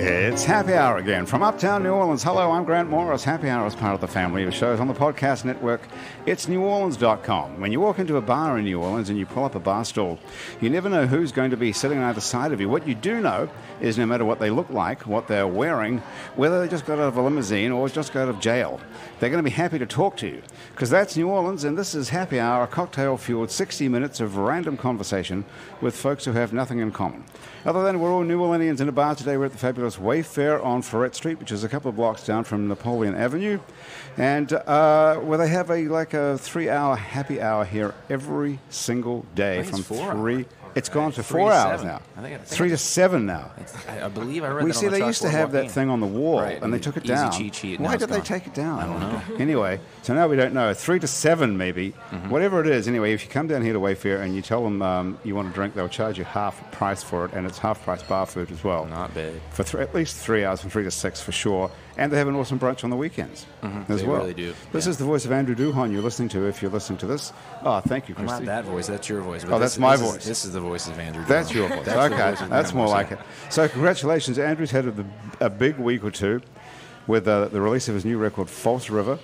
It's Happy Hour again from Uptown New Orleans. Hello, I'm Grant Morris. Happy Hour is part of the family of shows on the podcast network. It's neworleans.com. When you walk into a bar in New Orleans and you pull up a bar stool, you never know who's going to be sitting on either side of you. What you do know is no matter what they look like, what they're wearing, whether they just got out of a limousine or just got out of jail, they're going to be happy to talk to you. Because that's New Orleans, and this is Happy Hour, a cocktail-fueled 60 minutes of random conversation with folks who have nothing in common. Other than we're all New Orleanians in a bar today, we're at the fabulous Wayfair on Ferret Street, which is a couple of blocks down from Napoleon Avenue, and where they have a 3-hour happy hour here every single day from 3. It's gone to 4 hours now. 3 to 7 now. I believe I read We that see on the they used to have that thing on the wall, right, and they took it easy down. cheat sheet, Why now did it's they gone. take it down? I don't know. Anyway, so now we don't know. 3 to 7 maybe. Whatever it is. Anyway, if you come down here to Wayfair and you tell them you want a drink, they'll charge you half price for it, and it's half price bar food as well. Not bad. For at least 3 hours, from 3 to 6 for sure. And they have an awesome brunch on the weekends as They well. really do. This Yeah. is the voice of Andrew Duhon you're listening to if you're listening to this. Oh, thank you, Well, Christy. not that voice. That's your voice. Oh, that's my voice. This is the voice of Andrew. That's Dillon. your voice. That's the Okay, voice of that's Andrew more Dillon. like it. So congratulations. Andrew's had a big week or two with the release of his new record, False River,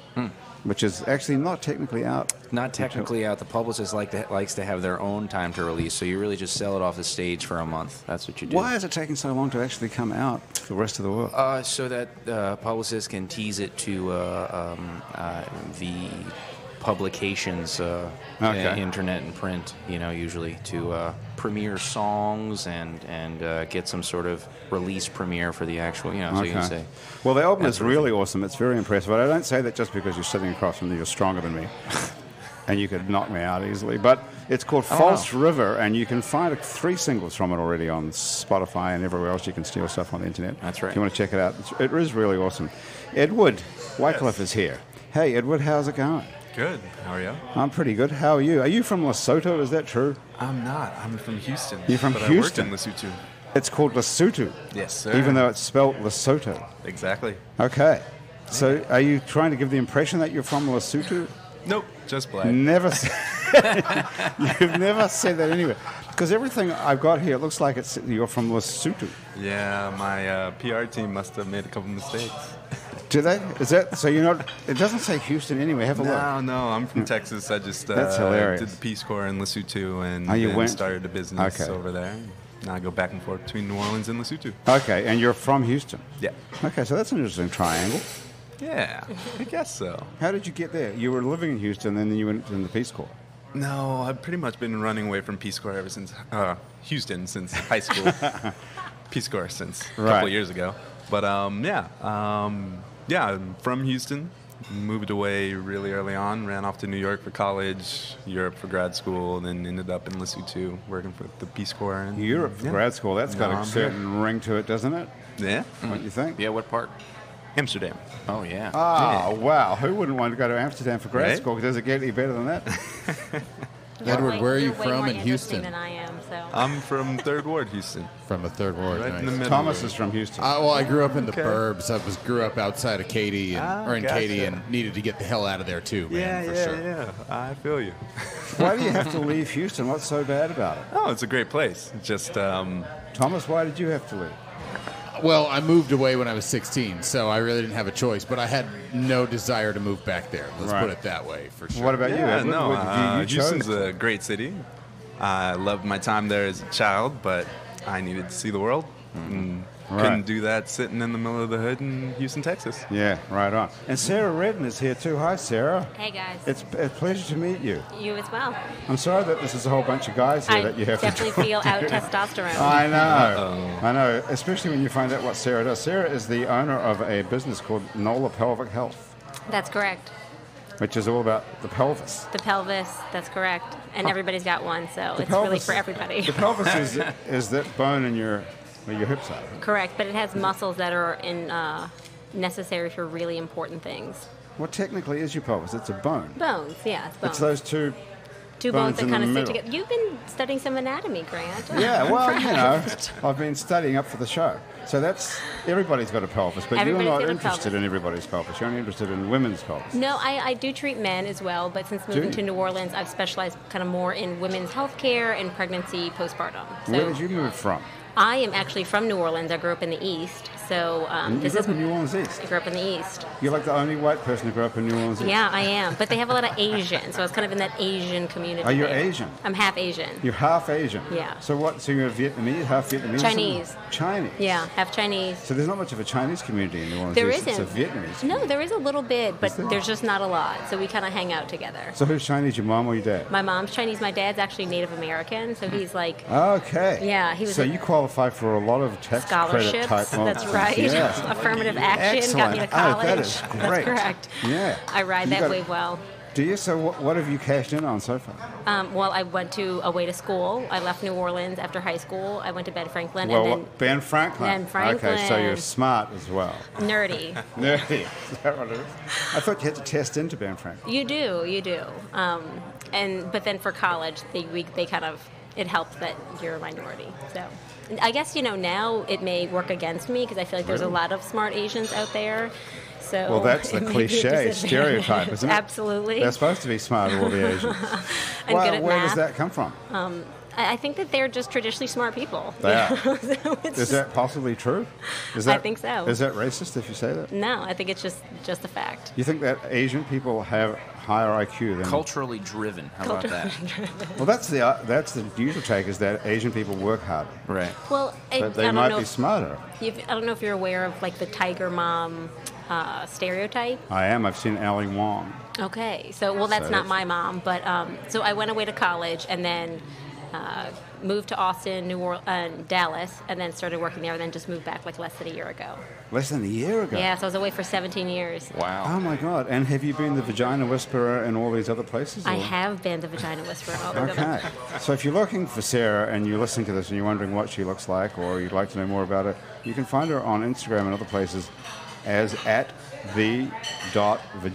which is actually not technically out. Not technically out. The publicist likes to have their own time to release, so you really just sell it off the stage for a month. That's what you do. Why is it taking so long to actually come out to the rest of the world? So that publicists can tease it to the publications, internet and print, usually to premiere songs and get some sort of release premiere for the actual, so you can say. Well, the album is really awesome. It's very impressive. But I don't say that just because you're sitting across from me. You're stronger than me. And you could knock me out easily. But it's called False River, and you can find 3 singles from it already on Spotify and everywhere else you can steal stuff on the internet. That's right. If you want to check it out, it is really awesome. Edward Wycliffe is here. Hey, Edward, how's it going? Good. How are you? I'm pretty good. How are you? Are you from Lesotho? Is that true? I'm not. I'm from Houston. You're from but Houston? I work in Lesotho. It's called Lesotho. Yes, sir. Even though it's spelled Lesotho. Exactly. Okay. So are you trying to give the impression that you're from Lesotho? Nope. Just black. Never. You've never said that anywhere. Because everything I've got here, it looks like you're from Lesotho. Yeah, my PR team must have made a couple mistakes. Do they? Is that so? You're not. It doesn't say Houston anyway. Have a look. No, I'm from Texas. I just That's hilarious. did the Peace Corps in Lesotho and you then went? started a business Okay. over there. Now I go back and forth between New Orleans and Lesotho. Okay, and you're from Houston. Yeah. Okay, so that's an interesting triangle. Yeah, I guess so. How did you get there? You were living in Houston, then you went in the Peace Corps. No, I've pretty much been running away from Peace Corps ever since Houston since high school. Peace Corps since a couple of years ago. But yeah, I'm from Houston. Moved away really early on. Ran off to New York for college, Europe for grad school, and then ended up in Lesotho working for the Peace Corps. And, Europe for grad school. That's got a certain ring to it, doesn't it? Yeah. What do you think? Yeah, what part? Amsterdam. Oh, yeah. Ah, wow. Who wouldn't want to go to Amsterdam for grad Right? school? Does it get any better than that? Edward, where are you You're way from more in Houston? interesting than I am, so. I'm from 3rd Ward, Houston. From the 3rd Ward. Right nice. in the middle. Thomas is from Houston. Well, I grew up in the Okay. burbs. I grew up outside of Katy, or in gotcha. Katy, and needed to get the hell out of there too, man, for sure. Yeah. I feel you. Why do you have to leave Houston? What's so bad about it? Oh, it's a great place. Just Thomas, why did you have to leave? Well, I moved away when I was 16, so I really didn't have a choice, but I had no desire to move back there. Let's Right. put it that way, for sure. What about you, yeah, Edward? no. You chose Houston's a great city. I loved my time there as a child, but I needed to see the world. And Right. couldn't do that sitting in the middle of the hood in Houston, Texas. Yeah, right on. And Sarah Redden is here too. Hi, Sarah. Hey, guys. It's a pleasure to meet you. You as well. I'm sorry that this is a whole bunch of guys here I that you have definitely to feel out testosterone. I know. I know. Especially when you find out what Sarah does. Sarah is the owner of a business called Nola Pelvic Health, That's correct. which is all about the pelvis. The pelvis, that's correct. And everybody's got one, so The it's really pelvis- for everybody. The pelvis is that bone in where your hips are. Correct, but it has muscles that are necessary for really important things. What technically is your pelvis? It's a bone. Bones, yeah, it's bones. It's those two. Two bones bones that in kind the of sit middle. together. You've been studying some anatomy, Grant. Yeah, well, you know, I've been studying up for the show. So that's, everybody's got a pelvis, but Everybody's you're not got a interested pelvis. in everybody's pelvis. You're only interested in women's pelvis. No, I do treat men as well, but since moving you? to New Orleans, I've specialized kind of more in women's health care and pregnancy postpartum. So Where did you move from? I am actually from New Orleans. I grew up in the East, So You this grew is. up in New Orleans East. I grew up in the East. You're like the only white person to grow up in New Orleans East. Yeah, I am. But they have a lot of Asian, so I was kind of in that Asian community. Oh, you're there. Asian? I'm half Asian. You're half Asian? Yeah. So what? So you're Vietnamese, half Vietnamese? Chinese. Chinese? Yeah, half Chinese. So there's not much of a Chinese community in New Orleans There East. isn't. It's a Vietnamese community. No, there is a little bit, but there? there's just not a lot. So we kind of hang out together. So who's Chinese, your mom or your dad? My mom's Chinese. My dad's actually Native American, so he's like Okay. Yeah, he was So a- you qualify for a lot of tax credit scholarships. type That's nonsense. right. Yeah. Affirmative action got me to Excellent. college. Oh, that is great. That's correct. Yeah. I ride You that got- way well. Do you? So what have you cashed in on so far? Well, I went away to school. I left New Orleans after high school. I went to Ben Franklin Well, and then Ben Franklin. Ben Franklin. Okay, so you're smart as well. nerdy. Nerdy. Is that what it is? I thought you had to test into Ben Franklin. You do. But then for college, they kind of it helped that you're a minority. So I guess now it may work against me because I feel like there's a lot of smart Asians out there. So Well, that's the it may be a cliche disadvantage. stereotype, isn't it? Absolutely. They're supposed to be smart, all the Asians. And good at Where does math. that come from? I think that they're just traditionally smart people. They are. So it's Is that possibly true? Is I that, think so. Is that racist if you say that? No, I think it's just a fact. You think that Asian people have higher IQ than Culturally driven. How about that? Well, that's the usual take is that Asian people work harder, Right. Well, but they I don't might know be if- smarter. I don't know if you're aware of like the tiger mom stereotype. I am. I've seen Ali Wong. Okay, so that's So not that's- my mom, but so I went away to college and then moved to Austin, Dallas, and then started working there, and then just moved back like less than a year ago. Less than a year ago. Yeah, so I was away for 17 years. Wow. Oh my God! And have you been the Vagina Whisperer in all these other places? I or- have been the Vagina Whisperer. All the Okay. So if you're looking for Sarah and you're listening to this and you're wondering what she looks like or you'd like to know more about her, you can find her on Instagram and other places as at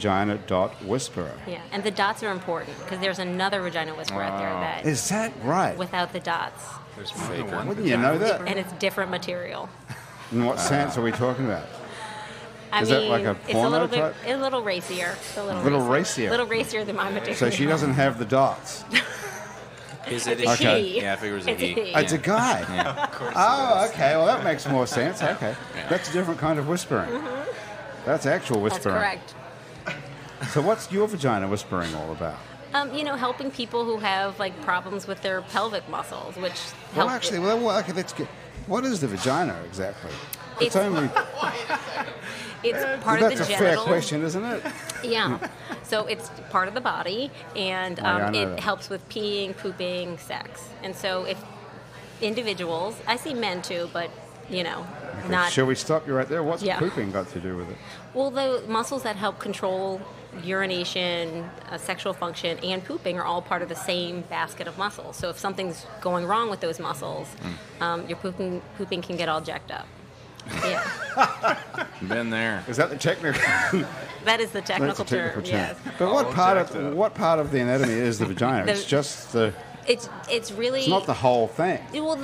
the.vagina.whisperer. Yeah, and the dots are important because there's another Vagina Whisperer out there that Is that right? without the dots, There's more than one. Wouldn't you know that? and it's different material. In what sense are we talking about? I Is mean, that like a it's a little porno type? bit, a little racier. It's a Little racier. A little racier than my material. So she doesn't have the dots. Is it It's a Okay. he. Yeah, I figure it was a It's a he. he. It's a guy. Yeah. Oh, okay. Well, that makes more sense. Okay. That's a different kind of whispering. That's actual That's whispering. correct. So what's your vagina whispering all about? Helping people who have like problems with their pelvic muscles, which Well, help. actually, okay, let's get. What is the vagina exactly? It's It's- only. it's part That's of a the fair genital. question, isn't it? Yeah. So it's part of the body, and Yeah, I know it that. helps with peeing, pooping, sex. And so if individuals, I see men too, but not. Shall we stop you right there? What's Yeah. pooping got to do with it? Well, the muscles that help control urination, sexual function, and pooping are all part of the same basket of muscles. So if something's going wrong with those muscles, your pooping can get all jacked up. Yeah, Been there. Is that the technical? that is the That's technical a technical term. term. Yes, But what part of the anatomy is the vagina? The- It's just the. it's really. It's not the whole thing. Well,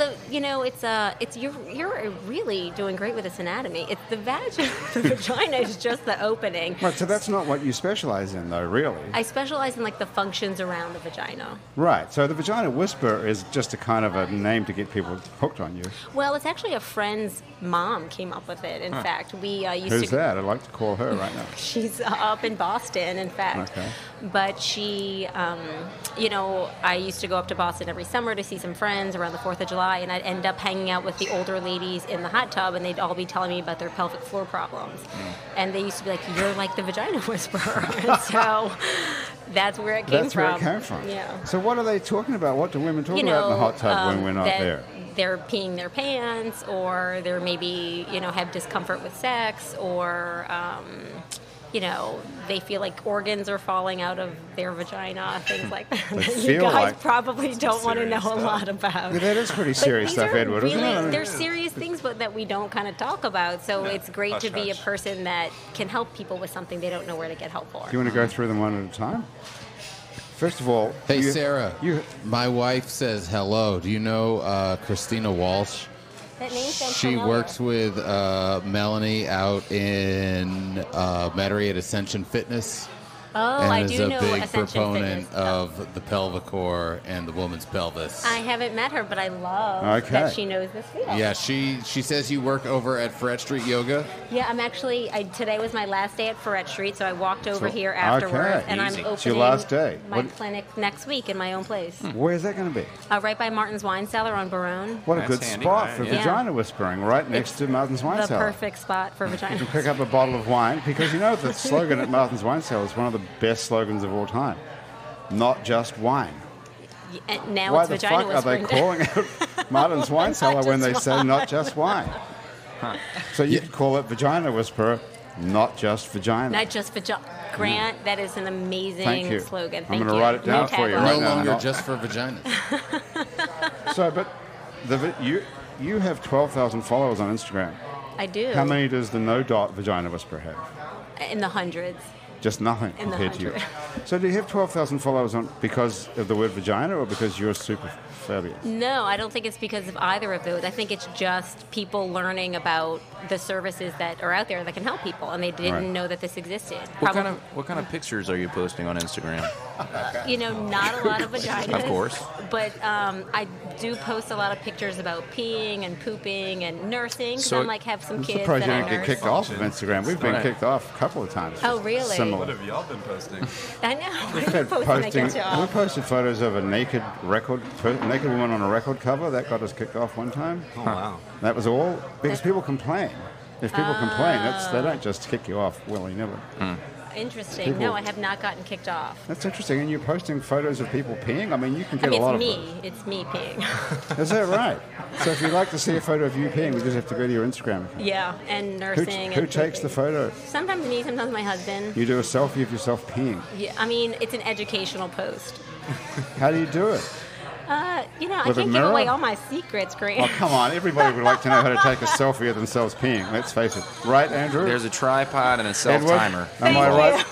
it's you're really doing great with this anatomy. It's the vagina. The vagina is just the opening. Right. So that's not what you specialize in, though, really. I specialize in like the functions around the vagina. Right. So the vagina whisperer is just a kind of a name to get people hooked on you. Well, it's actually a friend's mom came up with it. In fact, we used Who's to. that? I'd like to call her right now. She's up in Boston, in fact. Okay. But she, I used to go up to Boston every summer to see some friends around the 4th of July, and I'd end up hanging out with the older ladies in the hot tub, and they'd all be telling me about their pelvic floor problems. And they used to be like, "You're like the vagina whisperer." And so that's where it came That's from. where it came from. Yeah. So what are they talking about? What do women talk about in the hot tub when we're not that there? They're peeing their pants, or they're maybe, have discomfort with sex, or, they feel like organs are falling out of their vagina, things like that. They You feel guys like- probably don't want to know serious a stuff. lot about. Yeah, that is pretty But serious these stuff, are Edward, isn't really, it? They're serious things, but that we don't kind of talk about. So it's great Hush, to be a hush. person that can help people with something they don't know where to get help for. Do you want to go through them one at a time? First of all, Hey, Sarah. You, My wife says hello. Do you know Christina Walsh? That name sounds She familiar. works with Melanie out in Metairie at Ascension Fitness. Oh, and I is do a know big Ascension proponent Fitness. of the pelvic core and the woman's pelvis. I haven't met her, but I love that she knows this field. Yeah, she says you work over at Freret Street Yoga. Yeah, I'm actually. today was my last day at Freret Street, so I walked over here afterwards, and I'm Easy. opening It's your last day. my clinic next week in my own place, Where's that going to be? right by Martin's Wine Cellar on Barone. What a That's good handy, spot right? for Yeah. vagina whispering, right next to Martin's Wine The Cellar. perfect spot for vagina. You pick up a bottle of wine, because you know the slogan at Martin's Wine Cellar is one of the best slogans of all time. Not just wine. And now Why it's the vagina fuck are they whispering. calling it Martin's Wine Cellar when they say not just wine? So you could call it Vagina Whisperer, not just vagina. Not just vagina. Grant, that is an amazing Thank you. slogan. I'm Thank gonna you. write it down for you tagline. right No now. longer Not- just for vaginas. So, but you have 12,000 followers on Instagram. I do. How many does the No Dot Vagina Whisperer have? In the hundreds. Just nothing In the compared to you. 100. So do you have 12,000 followers on because of the word vagina or because you're super fabulous? No, I don't think it's because of either of those. I think it's just people learning about the services that are out there that can help people, and they didn't Right. know that this existed. What kind of pictures are you posting on Instagram? Not a lot of vaginas. Of course. But I do post a lot of pictures about peeing and pooping and nursing, because So- I'm have some I'm kids surprised that you I didn't get nurse. kicked off of Instagram. We've been Right. kicked off a couple of times. Oh, really? Similar. What have y'all been posting? I know. We We're had posting, I posting, get you we off. posted photos of a naked woman on a record cover. That got us kicked off one time. Oh, wow. That was all because people complain. If people complain, they don't just kick you off willy-nilly. Interesting. People- No, I have not gotten kicked off. That's interesting. And you're posting photos of people peeing? I mean, you can I get mean, a lot it's of me. It's me peeing. those. Is that right? So if you'd like to see a photo of you peeing, we just have to go to your Instagram account. Yeah, and Who, nursing. who and takes the pooping. photo? Sometimes me, sometimes my husband. You do a selfie of yourself peeing. Yeah, I mean, it's an educational post. How do you do it? I With a can't give mirror? away all my secrets, Grant. Oh, come on. Everybody would like to know how to take a selfie of themselves peeing. Let's face it. Right, Andrew? There's a tripod and a Edward? self-timer. Am I right?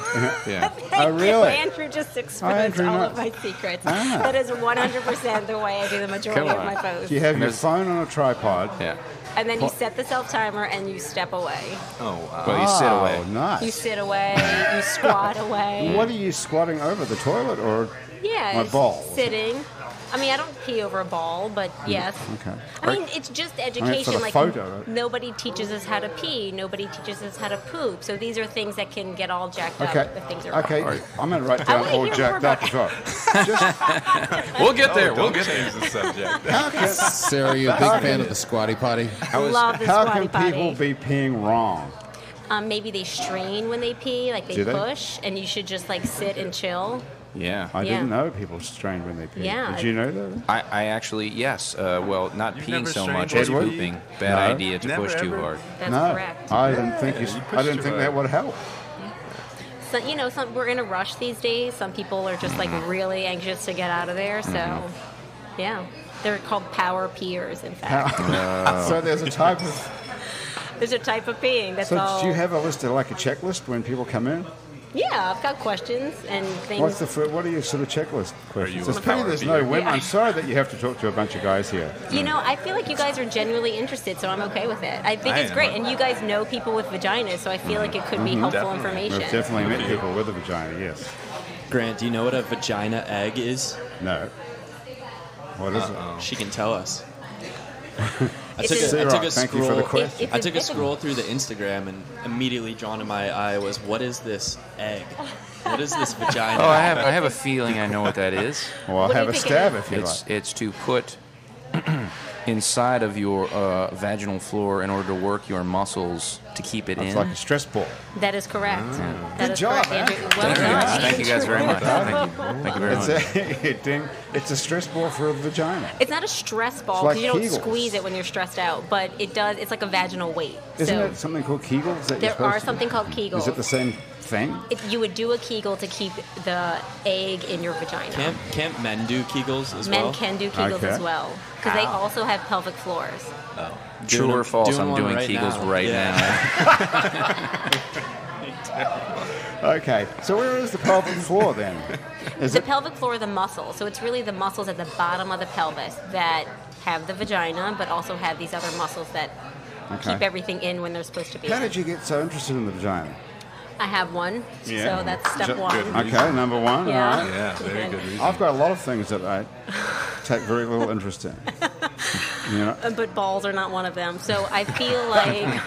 Yeah. Oh, really? Andrew just exposed Andrew, all no. of my secrets. Ah. That is 100% the way I do the majority Come of my on. posts. You have your There's- phone on a tripod. Yeah. And then you set the self-timer and you step away. Oh, wow. Well, you sit Oh, away. nice. You sit away, you squat away. What are you squatting over? The toilet or Yeah, my it's balls? sitting. I mean, I don't pee over a ball, but yes. Okay. I mean, it's just for education. the Like photo, right? nobody teaches us how to pee. Nobody teaches us how to poop. So these are things that can get all jacked Okay. up if things are wrong. Okay. I'm going to write I down wanna all hear jacked more up as well. We'll get there. We'll Don't get there. change the subject. How can, Sarah, are you a big fan of the squatty potty? Love the how squatty can people potty. be peeing wrong? Maybe they strain when they pee, like they Do they? push, and you should just like sit and chill. Yeah. I Yeah. didn't know people strained when they pee. Yeah. Did you know that? I actually, yes. Well, not You've peeing never so strained much while as you pee? pooping. Bad No. idea to Never, push too ever? hard. That's no. correct. I didn't think you I pushed didn't too think hard. that would help. So, we're in a rush these days. Some people are just like really anxious to get out of there. So, yeah, they're called power peers. In fact, So there's a type of. there's a type of peeing. That's So all. do you have a list of like a checklist when people come in? Yeah, I've got questions and things. What are your sort of checklist questions? you It's a pity power there's no peer? women. Yeah. I'm sorry that you have to talk to a bunch of guys here. I feel like you guys are genuinely interested, so I'm okay with it. I think I it's am. great, and you guys know people with vaginas, so I feel like it could be helpful Definitely. information. We've definitely met people with a vagina. Yes. Grant, do you know what a vagina egg is? No. What is it? She can tell us. I It's took a- a, I Sarah, took a thank you for scroll. the question. I took a scroll through the Instagram, and immediately drawn to my eye was, "What is this egg? What is this vagina?" Oh, I have a feeling I know what that is. Well, I'll What do have you a think it stab is? if you like. It's to put inside of your vaginal floor in order to work your muscles to keep it It's in. like a stress ball. That is correct. That Good is job, correct, man. Andrew. Well done. Thank you guys very much. Thank you very It's much. it's a stress ball for a vagina. It's not a stress ball It's like because you don't Kegels. squeeze it when you're stressed out, but it does. It's like a vaginal weight. Isn't so it something called Kegels? That you're there supposed are to- something called Kegels. Is it the same thing? You would do a Kegel to keep the egg in your vagina. Can't men do Kegels as Men well? can do Kegels Okay. as well because they also have pelvic floors. True or false? I'm one doing Kegels right now. Okay. So where is the pelvic floor then? Is The it? pelvic floor are the muscles, so it's really the muscles at the bottom of the pelvis that have the vagina, but also have these other muscles that Okay. keep everything in when they're supposed to be. How did you get so interested in the vagina? I have one, Yeah. so that's step one. Okay, number one. Yeah. All right. Yeah, very good reason. I've got a lot of things that I take very little interest in. You know? But balls are not one of them. So I feel like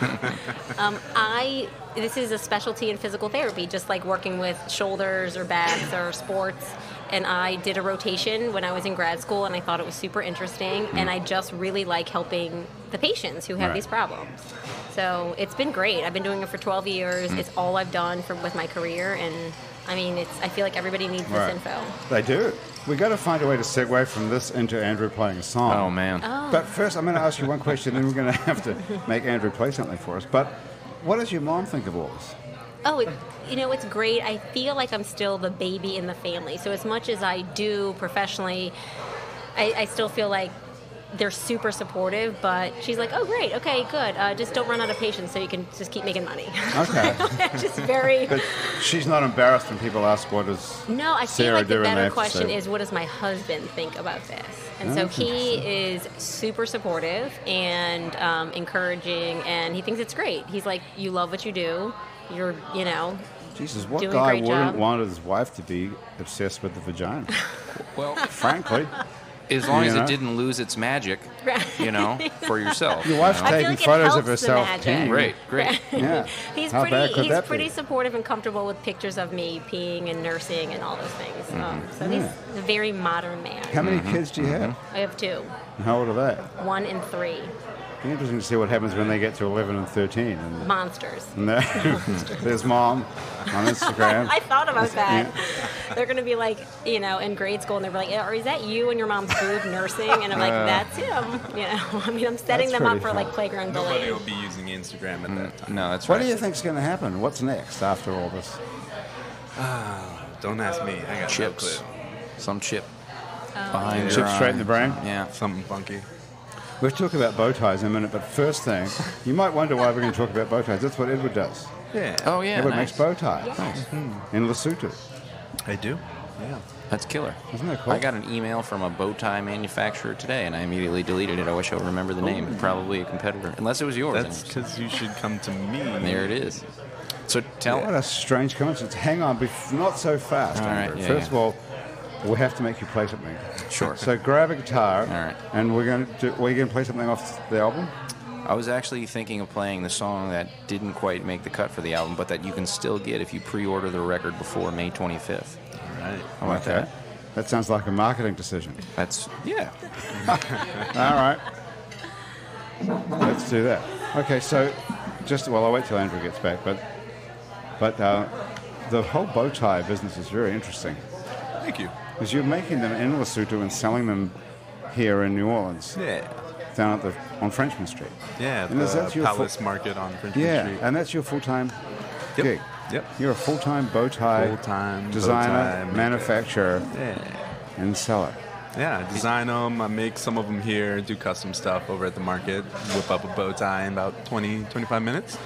this is a specialty in physical therapy, just like working with shoulders or backs or sports. And I did a rotation when I was in grad school, and I thought it was super interesting. And I just really like helping the patients who have these problems. So it's been great. I've been doing it for 12 years. It's all I've done with my career, and I mean, I feel like everybody needs this info. They do. We got to find a way to segue from this into Andrew playing a song. Oh, man. But first, I'm going to ask you one question, and we're going to have to make Andrew play something for us. But what does your mom think of all this? Oh, it's great. I feel like I'm still the baby in the family. So as much as I do professionally, I still feel like they're super supportive, but she's like, oh, great, okay, good. Just don't run out of patience so you can just keep making money. Okay. Just very... But she's not embarrassed when people ask what does No, I feel Sarah like the do, and they better have to question say- is, what does my husband think about this? And so That's he is super supportive and encouraging, and he thinks it's great. He's like, you love what you do. You're, Jesus, what doing a guy great wouldn't job. want his wife to be obsessed with the vagina? Well, Frankly. as long as You know? it didn't lose its magic, for yourself. Your wife's you know? I feel taking like it photos helps of the herself magic. peeing. Great, great. Yeah. He's How bad could he's that pretty be? supportive and comfortable with pictures of me peeing and nursing and all those things. So he's a very modern man. How many kids do you have? I have two, And how old are they? 1 and 3. Be interesting to see what happens when they get to 11 and 13. And Monsters. there's mom on Instagram. I thought about that. They're going to be like, in grade school, and they're like, or is that you and your mom's boob nursing? And I'm like, that's him. I mean, I'm setting That's them up pretty for fun. like playground Nobody will bullying. be using Instagram at that time. No, that's What right. do you think's going to happen? What's next after all this? Don't ask me. I got Chips. no clue. Some chip behind your Chip straight eye. in the brain? Yeah. Something funky. We'll talk about bow ties in a minute, but first thing, you might wonder why we're going to talk about bow ties. That's what Edward does. Yeah. Oh, yeah. Edward Nice. makes bow ties in Lesotho. I do. Yeah. That's killer. Isn't that cool? I got an email from a bow tie manufacturer today, and I immediately deleted it. I wish I would remember the name. Probably a competitor, unless it was yours. That's because you should come to me. And there it is. So tell. What a strange coincidence. Hang on, not so fast, All right, Andrew. yeah, First yeah. of all, we have to make you play something. Sure. So grab a guitar, All right. and we're going to play something off the album? I was actually thinking of playing the song that didn't quite make the cut for the album, but that you can still get if you pre-order the record before May 25th. All right. How about that? That sounds like a marketing decision. That's, yeah. All right. Let's do that. Okay, so I'll wait till Andrew gets back, but the whole bow tie business is very interesting. Thank you. Because you're making them in Lesotho and selling them here in New Orleans, Yeah. down on Frenchman Street. Yeah, And is the that your Palace Market on Frenchman Yeah, Street. and that's your full-time Yep. gig. Yep. You're a full-time bow tie Full-time designer, bow tie maker. manufacturer, Yeah. and seller. Yeah, I design them. I make some of them here, do custom stuff over at the market, whip up a bow tie in about 20, 25 minutes.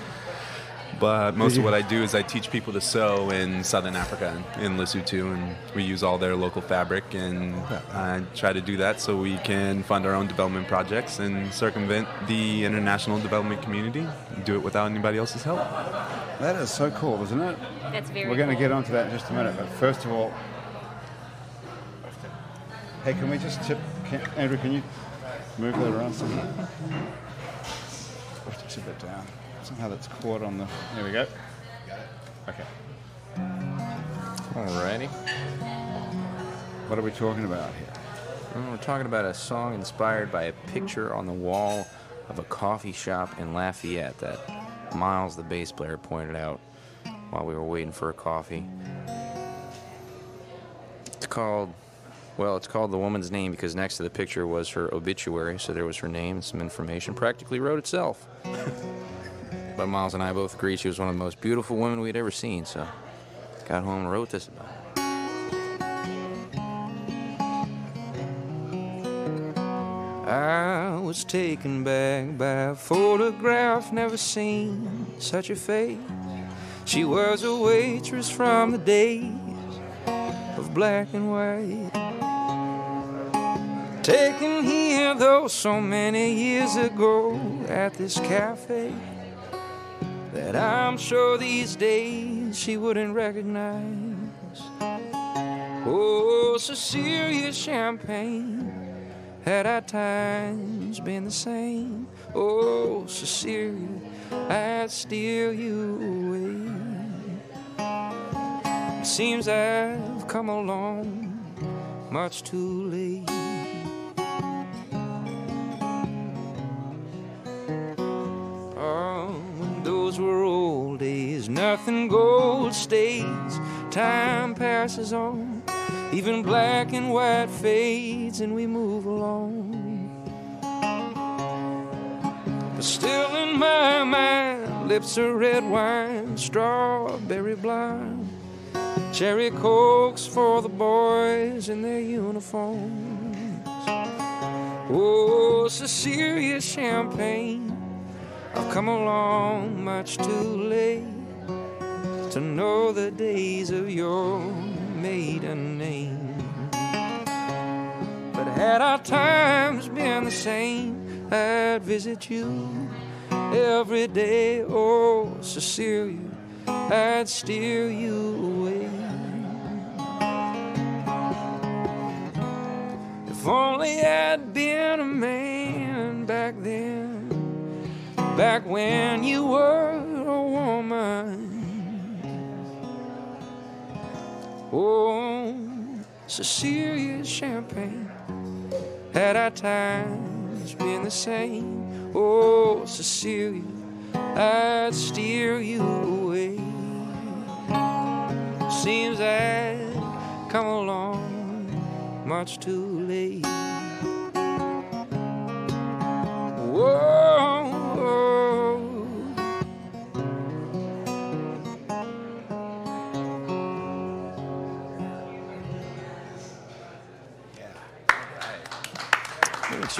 But most of what I do is I teach people to sew in Southern Africa, in Lesotho, and we use all their local fabric, and I try to do that so we can fund our own development projects and circumvent the international development community, do it without anybody else's help. That is so cool, isn't it? That's very We're going to cool. get onto that in just a minute, but first of all, hey, can we just Andrew, can you move that around somehow? Or tip it down. Somehow that's caught on the. There we go. Okay. Alrighty. What are we talking about here? Well, we're talking about a song inspired by a picture on the wall of a coffee shop in Lafayette that Miles, the bass player, pointed out while we were waiting for a coffee. It's called The Woman's Name because next to the picture was her obituary, so there was her name and some information. Practically wrote itself. But Miles and I both agreed she was one of the most beautiful women we'd ever seen, so got home and wrote this about her. I was taken back by a photograph, never seen such a face. She was a waitress from the days of black and white. Taken here, though, so many years ago at this cafe that that I'm sure these days she wouldn't recognize. Oh, Cecilia Champagne, had our times been the same? Oh, Cecilia, I'd steal you away. It seems I've come along much too late. Oh, those were old days, nothing gold stays. Time passes on, even black and white fades, and we move along. But still in my mind, lips are red wine, strawberry blind, cherry cokes for the boys in their uniforms. Oh, Cecilia Champagne, I've come along much too late to know the days of your maiden name. But had our times been the same, I'd visit you every day. Oh, Cecilia, I'd steer you away. If only I'd been a man back then, back when you were a woman. Oh, Cecilia Champagne, had our times been the same? Oh, Cecilia, I'd steer you away. Seems I'd come along much too late. Whoa.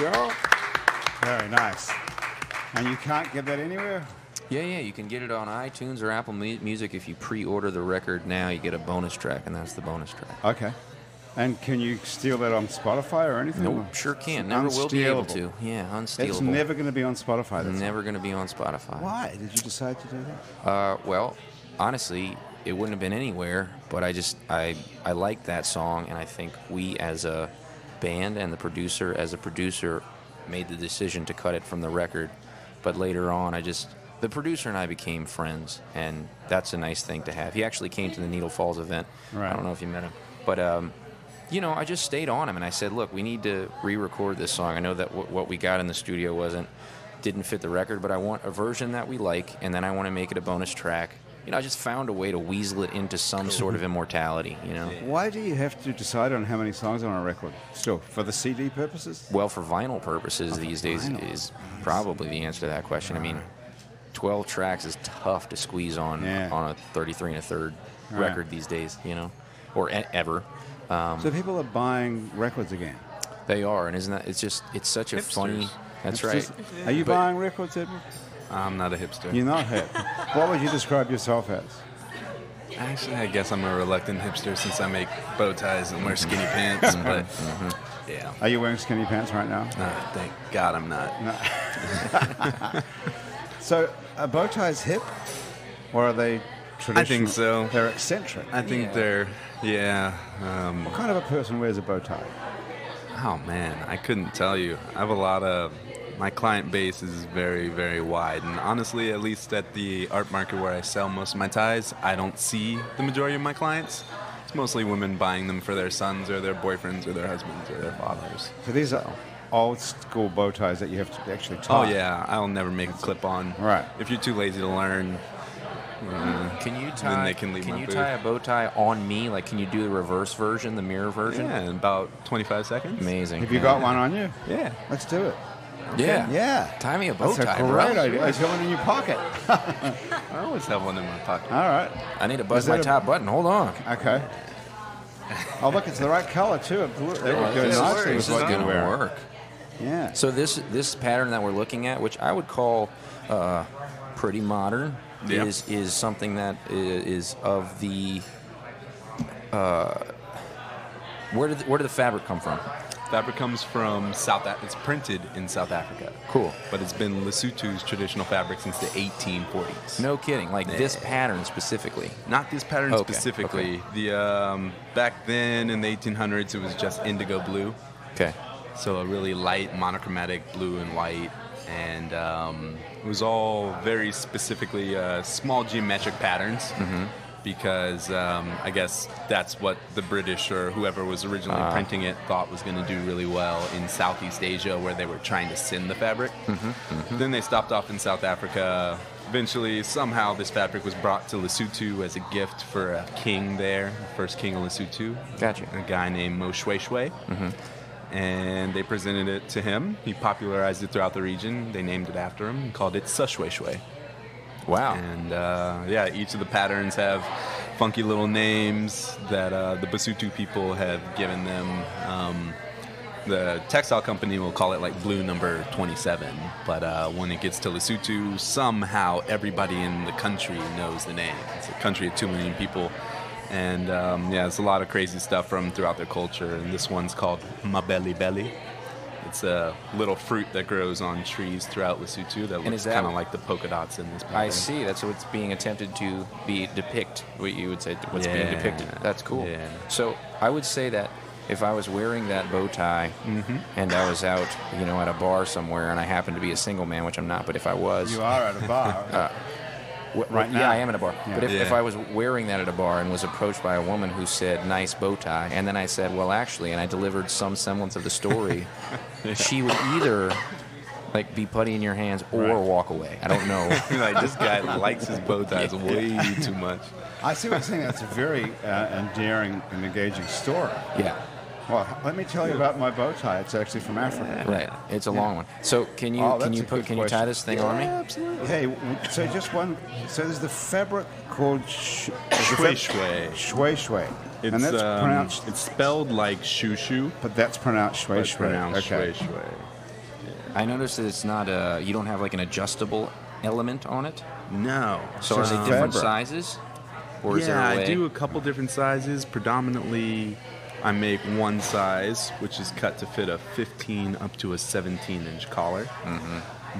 Y'all. Very nice. And you can't get that anywhere? Yeah, you can get it on iTunes or Apple Music. If you pre-order the record now, you get a bonus track, and that's the bonus track. Okay. And can you steal that on Spotify or anything? Nope, sure can't. Never will be able to. Yeah, unstealable. It's never going to be on Spotify. Never going to be on Spotify. Why did you decide to do that? Well, honestly, it wouldn't have been anywhere, but I like that song, and I think we as a band and the producer as a producer made the decision to cut it from the record. But later on, the producer and I became friends, and that's a nice thing to have. He actually came to the Needle Falls event. Right. I don't know if you met him, but I just stayed on him, and I said, look, we need to re-record this song. I know that what we got in the studio didn't fit the record, but I want a version that we like, and then I want to make it a bonus track. I just found a way to weasel it into some sort of immortality, Why do you have to decide on how many songs on a record? Still, for the CD purposes? Well, for vinyl purposes these days is probably the answer to that question. I mean, 12 tracks is tough to squeeze on a 33 1/3 record these days, or ever. So people are buying records again? They are, and isn't that, it's such a Hipsters. funny, that's right. Are you buying records, Edward? I'm not a hipster. You're not hip. What would you describe yourself as? Actually, I guess I'm a reluctant hipster since I make bow ties and wear skinny pants. But yeah. Are you wearing skinny pants right now? Thank God I'm not. No. So, are bow ties hip, or are they traditional? I think so. They're eccentric. I think they're, What kind of a person wears a bow tie? Oh man, I couldn't tell you. I have my client base is very, very wide, and honestly, at least at the art market where I sell most of my ties, I don't see the majority of my clients. It's mostly women buying them for their sons or their boyfriends or their husbands or their fathers. So these are old school bow ties that you have to actually tie. Oh yeah, I'll never make a clip-on. Right. If you're too lazy to learn, Can you then they can leave my booth. tie a bow tie on me? Like, can you do the reverse version, the mirror version? Yeah, in about 25 seconds. Amazing. Have you got one on you? Yeah. Let's do it. Yeah. Yeah. Tie me a bow tie, That's a bro. great idea. It's going in your pocket. I always have one in my pocket. All right. I need to buzz my top button. Hold on. Okay. Oh, look, it's the right color, too. It would go This nicely with is what you're going to wearing. work. Yeah. So this pattern that we're looking at, which I would call pretty modern, Yeah. is something that is of the where did the fabric come from? fabric comes from It's printed in South Africa. Cool. But it's been Lesotho's traditional fabric since the 1840s. No kidding. Like this pattern specifically. Not this pattern specifically. Okay. The back then in the 1800s, it was just indigo blue. Okay. So a really light monochromatic blue and white, and it was all very specifically small geometric patterns, because I guess that's what the British or whoever was originally printing it thought was going to do really well in Southeast Asia, where they were trying to sin the fabric. Then they stopped off in South Africa. Eventually, somehow, this fabric was brought to Lesotho as a gift for a king there, the first king of Lesotho. Gotcha. A guy named Shoshoe. And they presented it to him. He popularized it throughout the region. They named it after him and called it Shoshoe. Wow. And each of the patterns have funky little names that the Basotho people have given them. The textile company will call it like blue number 27, but when it gets to Lesotho, somehow everybody in the country knows the name. It's a country of 2 million people. And it's a lot of crazy stuff from throughout their culture. And this one's called Mabeli Belly. It's a little fruit that grows on trees throughout Lesotho that looks kind of like the polka dots in this pattern. I see. That's what's being attempted to depict, what you would say, what's being depicted. That's cool. Yeah. So I would say that if I was wearing that bow tie and I was out, at a bar somewhere and I happened to be a single man, which I'm not, but if I was... You are at a bar. Right now. Yeah, I am at a bar. Yeah. But if I was wearing that at a bar and was approached by a woman who said, nice bow tie, and then I said, well, actually, and I delivered some semblance of the story, she would either be putty in your hands or walk away. I don't know. Like, this guy likes his bow ties way too much. I see what you're saying. That's a very endearing and engaging story. Yeah. Well, let me tell you about my bow tie. It's actually from Africa. Right. It's a long one. So can you tie this thing on me? Absolutely. Hey, so just one. So there's the fabric called Shoshoe. Shoshoe. And that's pronounced. It's spelled like Shoshoe, but that's pronounced Shoshoe. Okay. I noticed that it's not you don't have like an adjustable element on it. No. So are they different sizes? Or is there a way? I do a couple different sizes. Predominantly, I make one size, which is cut to fit a 15 up to a 17-inch collar.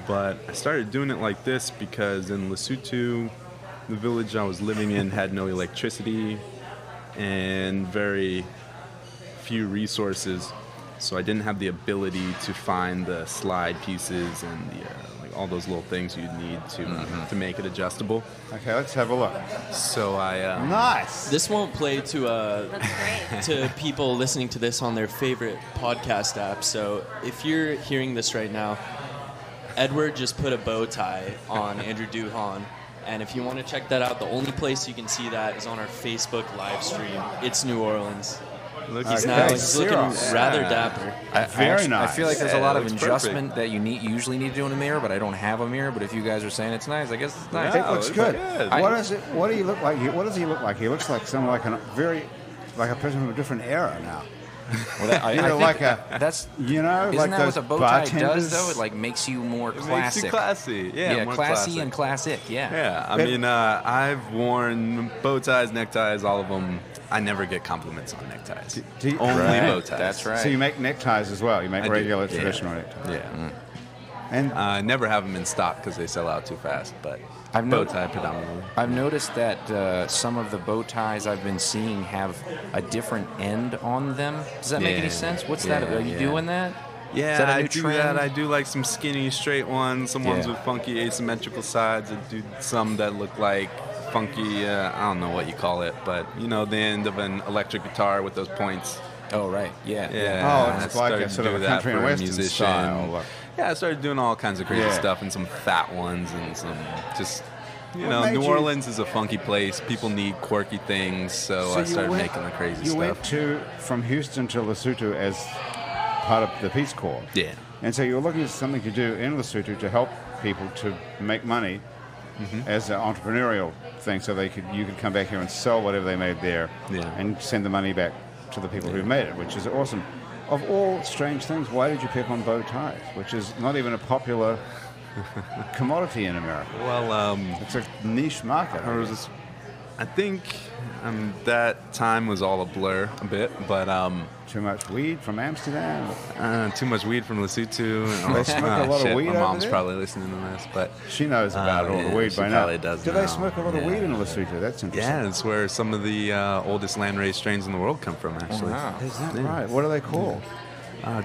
But I started doing it like this because in Lesotho, the village I was living in had no electricity and very few resources. So I didn't have the ability to find the slide pieces and all those little things you'd need to make it adjustable. Okay, let's have a look. So I nice. This won't play to people listening to this on their favorite podcast app. So if you're hearing this right now, Edward just put a bow tie on Andrew Duhan. And if you want to check that out, the only place you can see that is on our Facebook live stream. It's New Orleans. He's looking rather dapper. Very nice. I feel like there's a lot of adjustment that you usually need to do in a mirror, but I don't have a mirror. But if you guys are saying it's nice, I guess it's nice. It looks good. What do you look like? What does he look like? He looks like someone like a person from a different era now. Well, I think that's isn't like that what the bow tie does though? It makes you more classic. Makes you classy, yeah, more classy classy and classic, yeah. Yeah, I mean, I've worn bow ties, neckties, all of them. I never get compliments on neckties. Only bow ties. That's right. So you make neckties as well. You make regular traditional neckties. Yeah. And I never have them in stock because they sell out too fast. But bow tie predominantly. I've noticed that some of the bow ties I've been seeing have a different end on them. Does that make any sense? What's that? Are you doing that? Yeah, Is that a new I do trend? that. I do like some skinny straight ones, some ones with funky asymmetrical sides. I do some that look like funky, I don't know what you call it, but the end of an electric guitar with those points. Oh, right. Yeah. Oh, it's like a sort of a country and western style look. Yeah, I started doing all kinds of crazy stuff and some fat ones and some just, New Orleans is a funky place. People need quirky things, so I started making the crazy stuff. You went from Houston to Lesotho as part of the Peace Corps. Yeah. And so you were looking for something to do in Lesotho to help people to make money as an entrepreneurial thing, so you could come back here and sell whatever they made there and send the money back to the people who made it, which is awesome. Of all strange things, why did you pick on bow ties, which is not even a popular commodity in America? Well, it's a niche market. I think that time was all a blur a bit, but Too much weed from Amsterdam. too much weed from Lesotho. They smoke a lot of weed My over mom's there? probably listening to this, but She knows about all the weed she by now. probably does Do they know. smoke a lot of weed in Lesotho? That's interesting. yeah, it's where some of the oldest land-raised strains in the world come from, actually. Is that right? What are they called?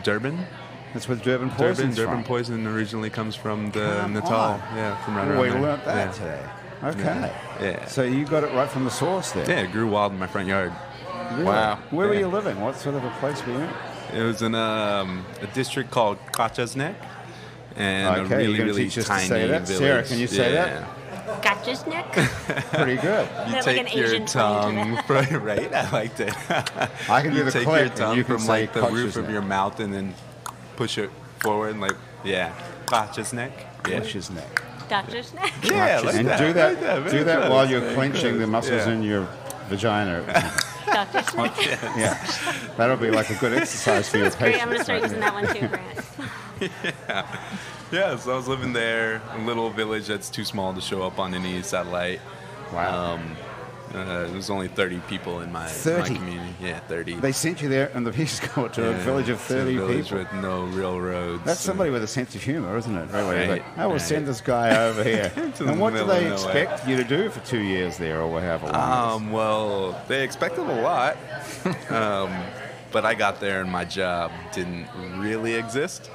Durban. That's where Durban poison's Durban from. poison originally comes from the Come Natal. on. Yeah, from right around We there. learnt that yeah. today. Okay. Yeah. So you got it right from the source there. Yeah, it grew wild in my front yard. Really? Wow. Where were Yeah. you living? What sort of a place were you in? It was in a district called Kachasnek, and Okay, a you're really, gonna really teach us to tiny say that? village. Sarah, can you say that? Yeah. Gotcha, Nick. Pretty good. You Is that like take an your Asian twang to tongue, right? I liked it. I can do You the take click, your and tongue you can from say like the roof of Kachasnek. your mouth and then push it forward, and like Kachasnek. Yeah. What's neck? Gotcha, Nick. Yeah, like And that. do that. like that. Do Very that close, while you're very clenching close. the muscles Yeah. in your vagina. Gotcha, Nick. Yeah, that'll be like a good exercise for your Great, I'm patience. gonna start using that one too, Grant. Yeah, so I was living there, a little village that's too small to show up on any satellite. Wow. There was only 30 people in my 30? community. Yeah, 30. They sent you there in the Peace Corps to a Yeah, village of it's a 30 village people. with no real roads. That's somebody with a sense of humor, isn't it? Really? Right, Like, I will right. send this guy over here. To the And what do middle of they nowhere. expect you to do for 2 years there or however long? it is? Well, they expected a lot, but I got there and my job didn't really exist.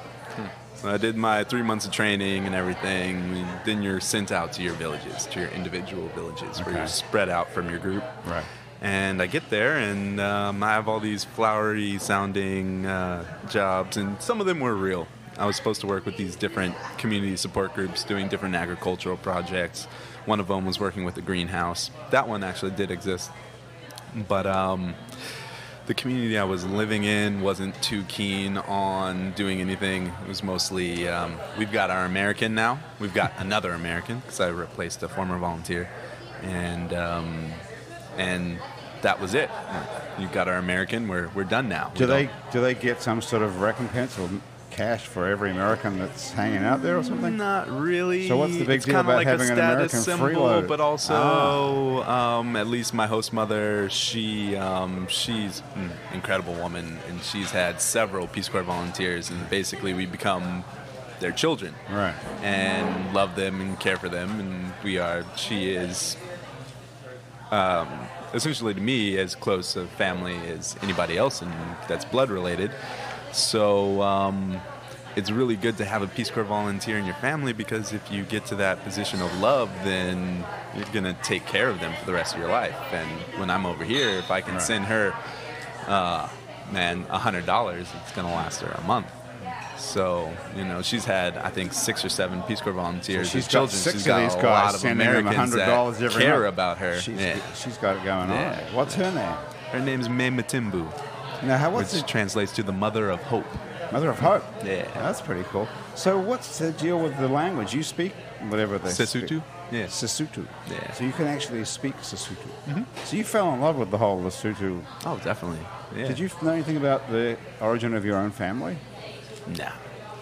So I did my 3 months of training and everything. And then you're sent out to your villages, to your individual villages, where Okay. you're spread out from your group. Right. And I get there, and I have all these flowery sounding jobs, and some of them were real. I was supposed to work with these different community support groups doing different agricultural projects. One of them was working with a greenhouse. That one actually did exist. But the community I was living in wasn't too keen on doing anything. It was mostly, we've got our American now. We've got another American, because I replaced a former volunteer. And that was it. You've got our American. We're done now. Do they get some sort of recompense or cash for every American that's hanging out there or something? Not really. So what's the big It's deal kinda about like having a an status American symbol, freeloader? but also, at least my host mother, she's an incredible woman, and she's had several Peace Corps volunteers, and basically we become their children, Right. and love them and care for them, and she is essentially to me as close a family as anybody else, and that's blood related. So it's really good to have a Peace Corps volunteer in your family, because if you get to that position of love, then you're going to take care of them for the rest of your life. And when I'm over here, if I can Right. send her, $100, it's going to last her a month. So, she's had, I think, 6 or 7 Peace Corps volunteers. She's as got children. 6 She's of got these a guys lot of sending them Americans $100 that every care month. about her. She's got it going Yeah. on. What's her name? Her name's May Matimbu, Now, what's which the translates to the Mother of Hope. Mother of Hope? Yeah. That's pretty cool. So what's the deal with the language? You speak whatever they Sesotho? speak. Yeah. Sesotho. Yeah. So you can actually speak Sesotho. So you fell in love with the whole Lesotho. Oh, definitely. Yeah. Did you know anything about the origin of your own family? Nah.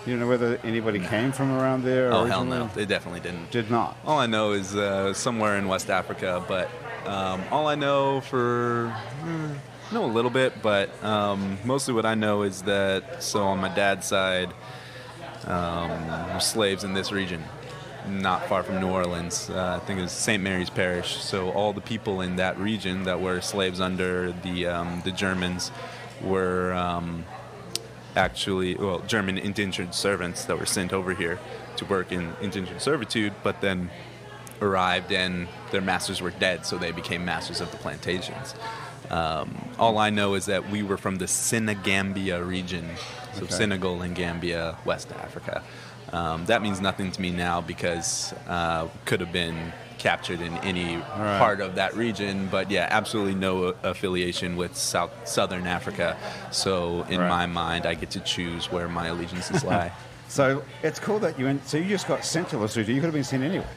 You don't know whether anybody came from around there? Oh, hell originally? no. They definitely didn't. Did not. All I know is somewhere in West Africa, but all I know know a little bit, but mostly what I know is that, so on my dad's side, were slaves in this region, not far from New Orleans. I think it was St. Mary's Parish. So all the people in that region that were slaves under the Germans were German indentured servants that were sent over here to work in indentured servitude, but then arrived and their masters were dead, so they became masters of the plantations. All I know is that we were from the Senegambia region, so Okay. Senegal and Gambia, West Africa. That means nothing to me now, because could have been captured in any Right. part of that region, but yeah, absolutely no affiliation with Southern Africa. So in Right. my mind, I get to choose where my allegiances lie. So it's cool that you went. So you just got sent to Lesotho. You could have been sent anywhere.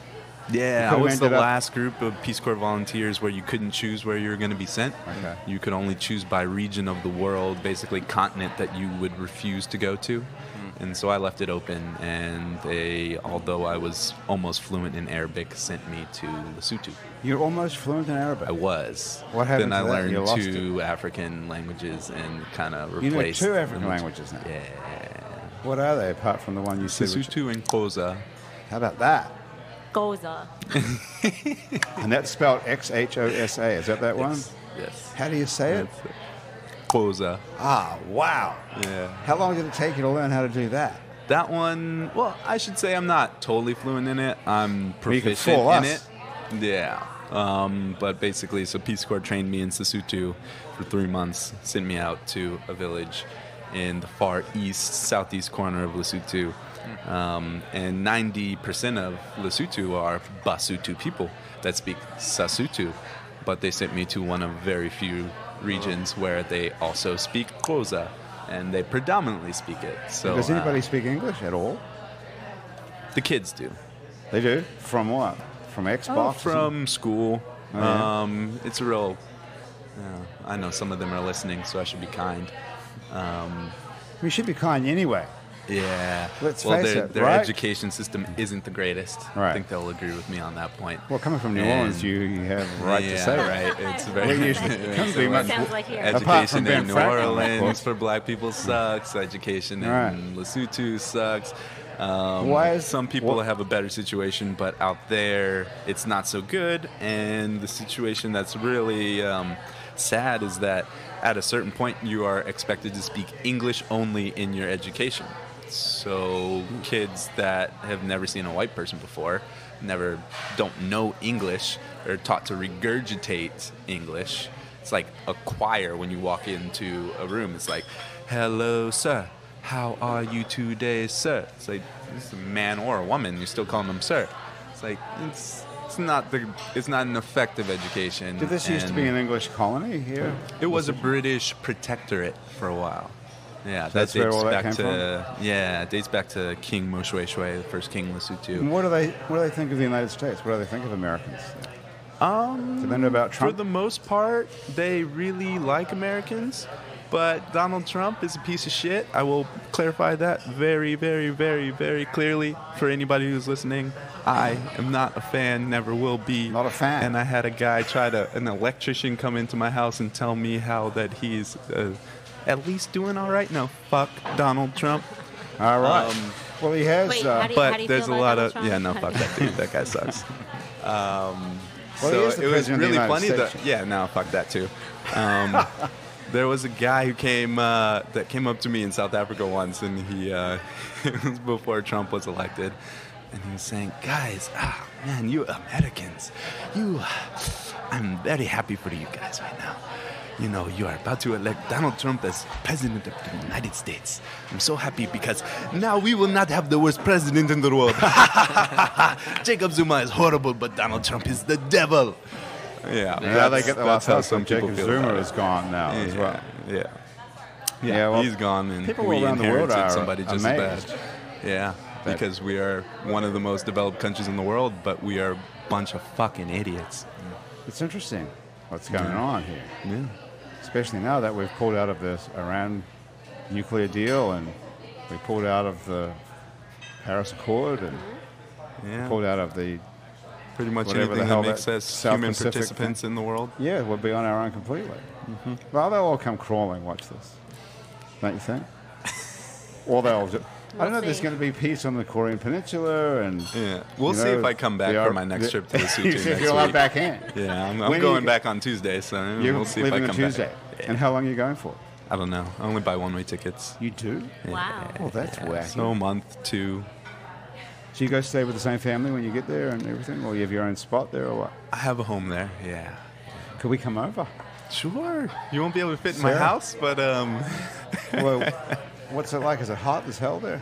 Yeah, I could've was the ended up- last group of Peace Corps volunteers where you couldn't choose where you were going to be sent. Okay. You could only choose by region of the world, basically continent that you would refuse to go to. And so I left it open, and they, although I was almost fluent in Arabic, sent me to Lesotho. You're almost fluent in Arabic? I was. What happened Then to I that? You learned lost 2 African languages and kind of You know replaced 2 African languages. languages now? Yeah. What are they, apart from the one you said? Sesotho and Xhosa. How about that? Goza. And that's spelled Xhosa. Is that one? Yes. How do you say it? Xhosa. Ah, wow. Yeah. How long did it take you to learn how to do that? That one, well, I should say I'm not totally fluent in it. I'm Well, you could proficient fool in us. it. Yeah. But basically, so Peace Corps trained me in Sesotho for 3 months, sent me out to a village in the far east, southeast corner of Lesotho. And 90% of Lesotho are Basotho people that speak Sesotho. But they sent me to one of very few regions where they also speak Xhosa, and they predominantly speak it. So Does anybody speak English at all? the kids do. They do? From what? From Xbox? From school. Oh, yeah. It's a real. I know some of them are listening, so I should be kind. We should be kind anyway. Yeah. Let's face it, their right? education system isn't the greatest. Right. I think they'll agree with me on that point. Well, coming from New And- Orleans, you have a right to Yeah, say that. right. It's very. We usually couldn't be much. Sounds like here. Apart from Education Ben in New Franklin, of Orleans course. for black people sucks. Education in Right. Lesotho sucks. Why is- Some people what- have a better situation, but out there it's not so good. And the situation that's really sad is that at a certain point you are expected to speak English only in your education. So kids that have never seen a white person before, don't know English, are taught to regurgitate English. It's like a choir when you walk into a room. It's like, "Hello, sir. How are you today, sir?" It's like, this is a man or a woman. You're still calling them sir. It's like it's not an effective education. Did this used to be an English colony here? It was a British protectorate for a while. Yeah, that's where all that came it dates back to King Shoshoe, the first king of Lesotho. And what do they think of the United States? What do they think of Americans? Do they know about Trump? For the most part, they really like Americans, but Donald Trump is a piece of shit. I will clarify that very, very, very, very clearly for anybody who's listening. I am not a fan, never will be. Not a fan. And I had a guy an electrician come into my house and tell me how that he's at least doing all right. No, fuck Donald Trump. All right. Well, he has. Wait, how do you But feel there's a about lot Donald of Trump? yeah, no, fuck that dude. That guy sucks. Well, he So is the it was president of the really United funny States. that yeah, no, fuck that too. There was a guy who came up to me in South Africa once, and he it was before Trump was elected, and he was saying, "Guys, man, you Americans, I'm very happy for you guys right now. You know, you are about to elect Donald Trump as president of the United States. I'm so happy because now we will not have the worst president in the world. Jacob Zuma is horrible, but Donald Trump is the devil." Yeah, Now they get the last how house some when people Jacob feel Zuma about is it. gone now as well. Yeah. Yeah, well, he's gone, and people we around the world inherited are somebody just amazed. as bad. Yeah, because we are one of the most developed countries in the world, but we are a bunch of fucking idiots. It's interesting what's going on here, Yeah. especially now that we've pulled out of this Iran nuclear deal and we pulled out of the Paris Accord and Yeah. pulled out of the Pretty much whatever anything the hell that makes that us South human Pacific participants in the world. yeah, we'll be on our own completely. Well, they'll all come crawling. Watch this, don't you think? Or they'll. I don't know. There's see. going to be peace on the Korean Peninsula, and Yeah, we'll you see know, if I come back for my next trip to Lesotho you next see if you're allowed week. back in. Yeah, I'm When are going you- back on Tuesday, so You're we'll see if I leaving come on Tuesday. back. And how long are you going for? I don't know. I only buy one-way tickets. You do? Wow. Oh, that's wacky. So a month, 2. So you go stay with the same family when you get there and everything, or you have your own spot there, or what? I have a home there. Yeah. Could we come over? Sure. You won't be able to fit in my Sarah? house, but Well, what's it like? Is it hot as hell there?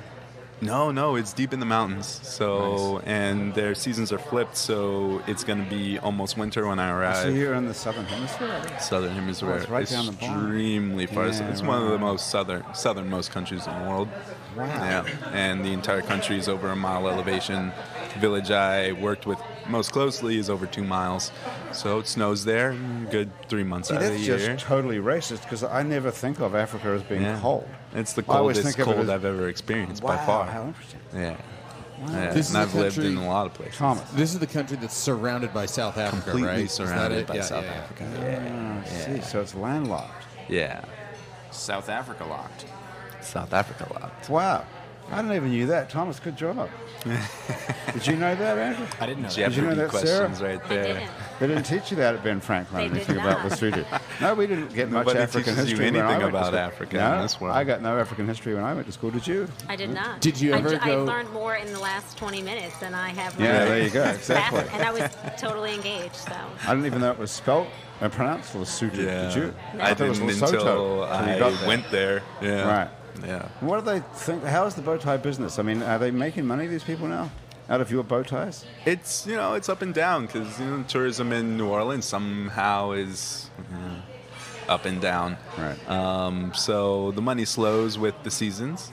No, it's deep in the mountains. So and their seasons are flipped, so it's going to be almost winter when I arrive. So you're in the southern hemisphere. I guess? Southern Hemisphere, it's right down the bottom. extremely far. Yeah, It's one of the right. most southernmost countries in the world. Wow. Yeah, and the entire country is over a mile elevation. village I worked with most closely is over 2 miles. So it snows there good 3 months out of the That's year. just totally racist because I never think of Africa as being cold. It's the I always coldest think of it cold as- I've ever experienced by Wow, far. how interesting. Yeah. Yeah. This is And a I've lived country- in a lot of places. Thomas. This is the country that's surrounded by South Africa, Completely right? Is that surrounded it? by Yeah, South yeah, yeah. Africa. I see. So it's landlocked. Yeah. South Africa locked. South Africa locked. Wow. I didn't even knew that. Thomas, good job. Did you know that, Andrew? I didn't know that. Did you know Jeopardy that, Sarah? questions right I there. didn't. They didn't teach you that at Ben Franklin, They did anything about not. Lesotho. No, we didn't get much Nobody African teaches you history when I anything went to about school. Africa No, in this world. I got no African history when I went to school. Did you? I did not. Did you ever I go- learned more in the last 20 minutes than I have. Yeah, learned there you go. past, Exactly. and I was totally engaged. So I didn't even know it was spelled and pronounced Lesotho. Yeah. Did you? I thought it was didn't Lesotho until you I got there. went there. Yeah. Right. Yeah. What do they think? How is the bow tie business? I mean, are they making money, these people now, out of your bow ties? It's it's up and down because tourism in New Orleans somehow is up and down. Right. So the money slows with the seasons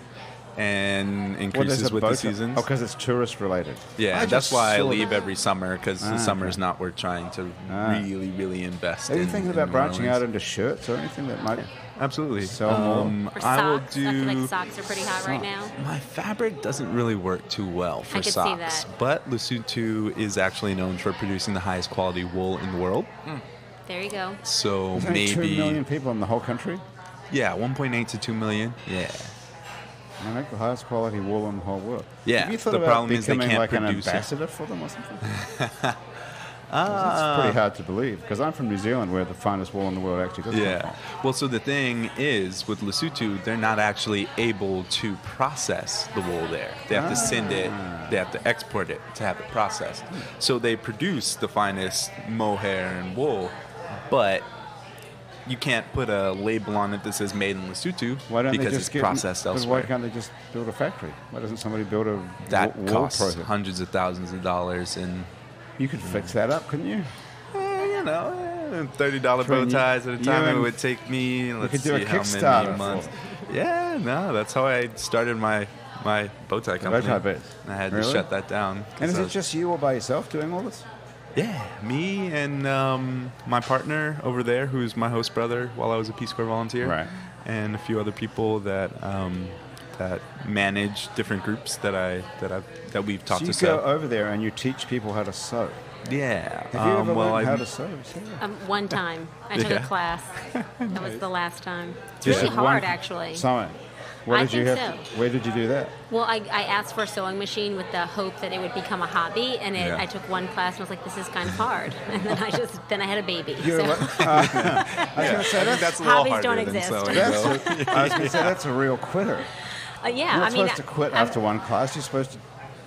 and increases with the seasons. Oh, because it's tourist related. Yeah, I that's just why I saw leave that. every summer because the summer is not worth trying to really, really invest Are you in. thinking in about New branching out Orleans. into shirts or anything that might? Absolutely. Sell more? or I will socks. I feel do. like socks are pretty hot right now. My fabric doesn't really work too well for I could see socks, that. but Lesotho is actually known for producing the highest quality wool in the world. There you go. So There's only 2 maybe, million people in the whole country. 1.8 to 2 million. Yeah. They make the highest quality wool in the whole world. Yeah, Have you thought the about problem is they becoming can't like an produce it. ambassador for them or something? 'Cause it's pretty hard to believe because I'm from New Zealand where the finest wool in the world actually does come Yeah. from. Well, so the thing is, with Lesotho, they're not actually able to process the wool there. They have to send it, they have to export it to have it processed. So they produce the finest mohair and wool, but you can't put a label on it that says made in Lesotho Why don't because they it's just get, processed but elsewhere. why can't they just build a factory? Why doesn't somebody build a That wool costs process? hundreds of thousands of dollars, and You could fix that up, couldn't you? $30 bow Between ties at a you time. It and- would take me. Let's could do a see how Kickstarter many for months. it. Yeah, no, that's how I started my bow tie company. tie biz. I had to Really? shut that down. 'cause And is I it was- just you all by yourself doing all this? Yeah, me and my partner over there, who's my host brother while I was a Peace Corps volunteer, Right. and a few other people that that manage different groups that we've taught So you to go sew. over there and you teach people how to sew. Yeah. Have you ever well, learned I how to sew? Sarah? One time, I took a Yeah. class. That was the last time. It's Just really one hard, actually. Sewing. What I did you think have? so. Where did you do that? Well, I asked for a sewing machine with the hope that it would become a hobby, and Yeah. I took one class and was like, "This is kind of hard." And then I had a baby. You're So like, I was going to say that's a little Hobbies harder don't than exist. sewing, that's though. I was going to say that's a real quitter. yeah, You're I not mean, supposed to quit I'm- after one class. You're supposed to.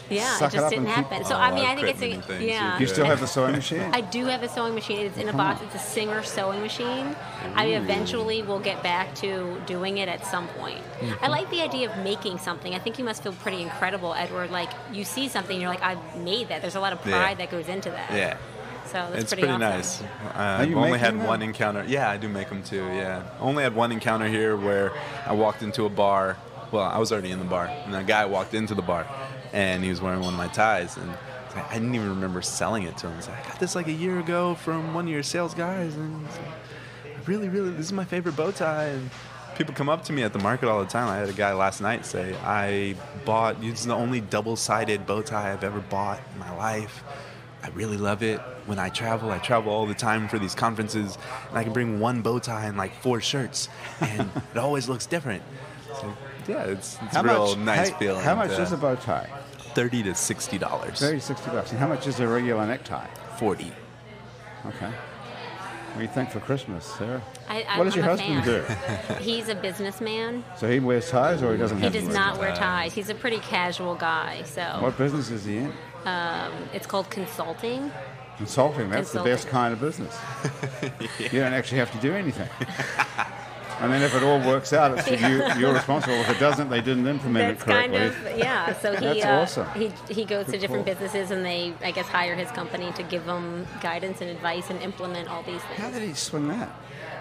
Yeah, suck it it up just didn't and keep- happen. So Oh, I mean, I I've think quit it's many things. yeah. Do you still have the sewing machine? I do have a sewing machine. It's in a box. It's a Singer sewing machine. I eventually will get back to doing it at some point. I like the idea of making something. I think you must feel pretty incredible, Edward. Like you see something, you're like, I made that. There's a lot of pride that goes into that. Yeah. So that's It's pretty pretty awesome. nice. I've you only had making one them? encounter. Yeah, I do make them too. Yeah, only had one encounter here where I walked into a bar. Well, I was already in the bar, and a guy walked into the bar, and he was wearing one of my ties, and I didn't even remember selling it to him. He's like, I got this like a year ago from one of your sales guys, and he's like, really, this is my favorite bow tie. And people come up to me at the market all the time. I had a guy last night say, it's the only double-sided bow tie I've ever bought in my life. I really love it. When I travel all the time for these conferences, and I can bring one bow tie and like 4 shirts, and it always looks different. So, yeah, it's a real nice feeling. How much is a bow tie? $30 to $60. $30, $60. And how much is a regular necktie? $40. Okay. What do you think for Christmas, Sarah? I'm What does your a husband fan. do? He's a businessman. So he wears ties or he doesn't He have does to wear not ties? wear ties. He's a pretty casual guy. So What business is he in? it's called consulting. Consulting. That's the best kind of business. You don't actually have to do anything. And then if it all works out, it's you're responsible. If it doesn't, they didn't implement That's it correctly. kind of yeah. So he That's awesome. he goes to Good different call. businesses and they I guess hire his company to give him guidance and advice and implement all these How things. did he swing that?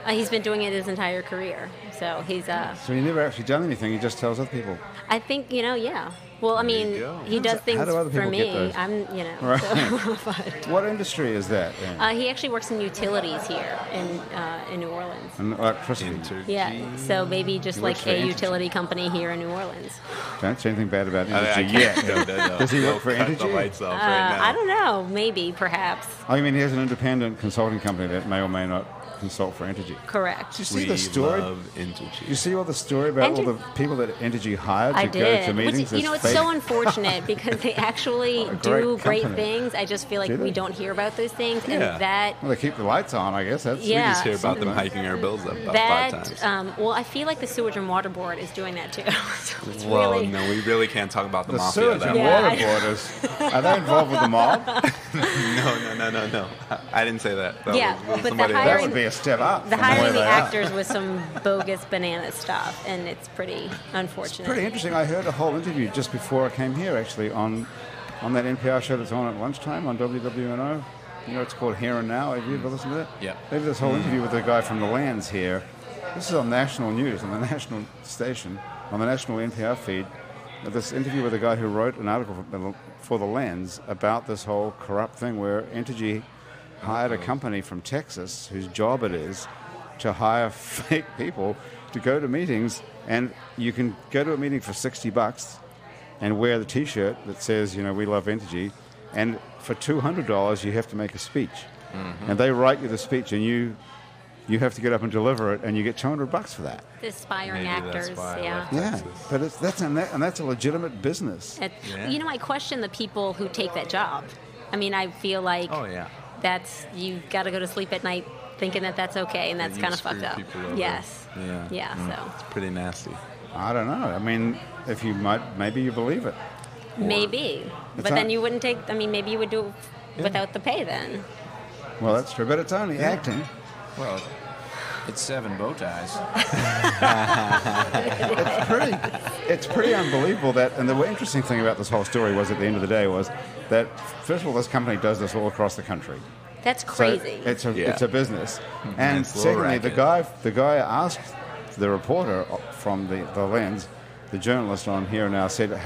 He's been doing it his entire career. So he's So he never actually done anything. He just tells other people. I think yeah. Well, I There you mean, go. he does things how do other for people get me. those? I'm, you know. Right. So, but, What industry is that? he actually works in utilities here in New Orleans. And electricity. Yeah, so maybe just He works like for a Entergy. utility company here in New Orleans. Don't say anything bad about I Entergy can't. yet. No. Does he work for Cut the Entergy? lights off right now. I don't know, maybe, perhaps. Oh, you mean he has an independent consulting company that may or may not consult for Entergy? Correct. Did you see We the story? love Entergy. You see all the story about all the people that Entergy hired to I go to did. meetings? Which, you know, it's so unfortunate because they actually do great company. things. I just feel like Do they? we don't hear about those things. Yeah. And that Well, they keep the lights on, I guess. That's Yeah. We just hear about something. them hiking our bills up about 5 times. well, I feel like the Sewage and Water Board is doing that too. So it's Well, really, no, we really can't talk about the The mafia sewage that and way. Yeah. water borders. Are they involved with the mob? No. I didn't say that. That Yeah, was but the somebody else. That hiring- would be a step up. the from hiring where the they are. actors was some bogus banana stuff, and it's pretty unfortunate. Pretty interesting. I heard a whole interview just before I came here, actually, on that NPR show that's on at lunchtime on WWNO. You know, it's called Here and Now. Have you ever listened to it? Yeah. They have this whole interview with a guy from the Lands here. This is on national news, on the national station, on the national NPR feed. This interview with a guy who wrote an article for the Lens about this whole corrupt thing where Entergy hired a company from Texas whose job it is to hire fake people to go to meetings, and you can go to a meeting for $60 and wear the T-shirt that says, you know, we love Entergy, and for $200 you have to make a speech, and they write you the speech, and you have to get up and deliver it, and you get $200 for that. The aspiring Maybe that's actors, why I yeah. left Yeah, Texas. but that's a legitimate business. Yeah. You know, I question the people who take that job. I mean, I feel like Oh, yeah. that's you got to go to sleep at night thinking that that's okay, and that's you kind of screw fucked up. people over. Yes. Yeah. Yeah. So It's pretty nasty. I don't know. I mean, if you might, maybe you believe it. maybe, but not- then you wouldn't take. I mean, maybe you would do it without the pay then. Well, that's true, but it's only acting. Well, it's 7 bow ties. It's pretty unbelievable that, and the interesting thing about this whole story was at the end of the day was that, first of all, this company does this all across the country. That's So crazy. it's a Yeah. it's a business. And It's a little secondly, racket. the guy asked the reporter from the Lens, the journalist on Here and Now, said,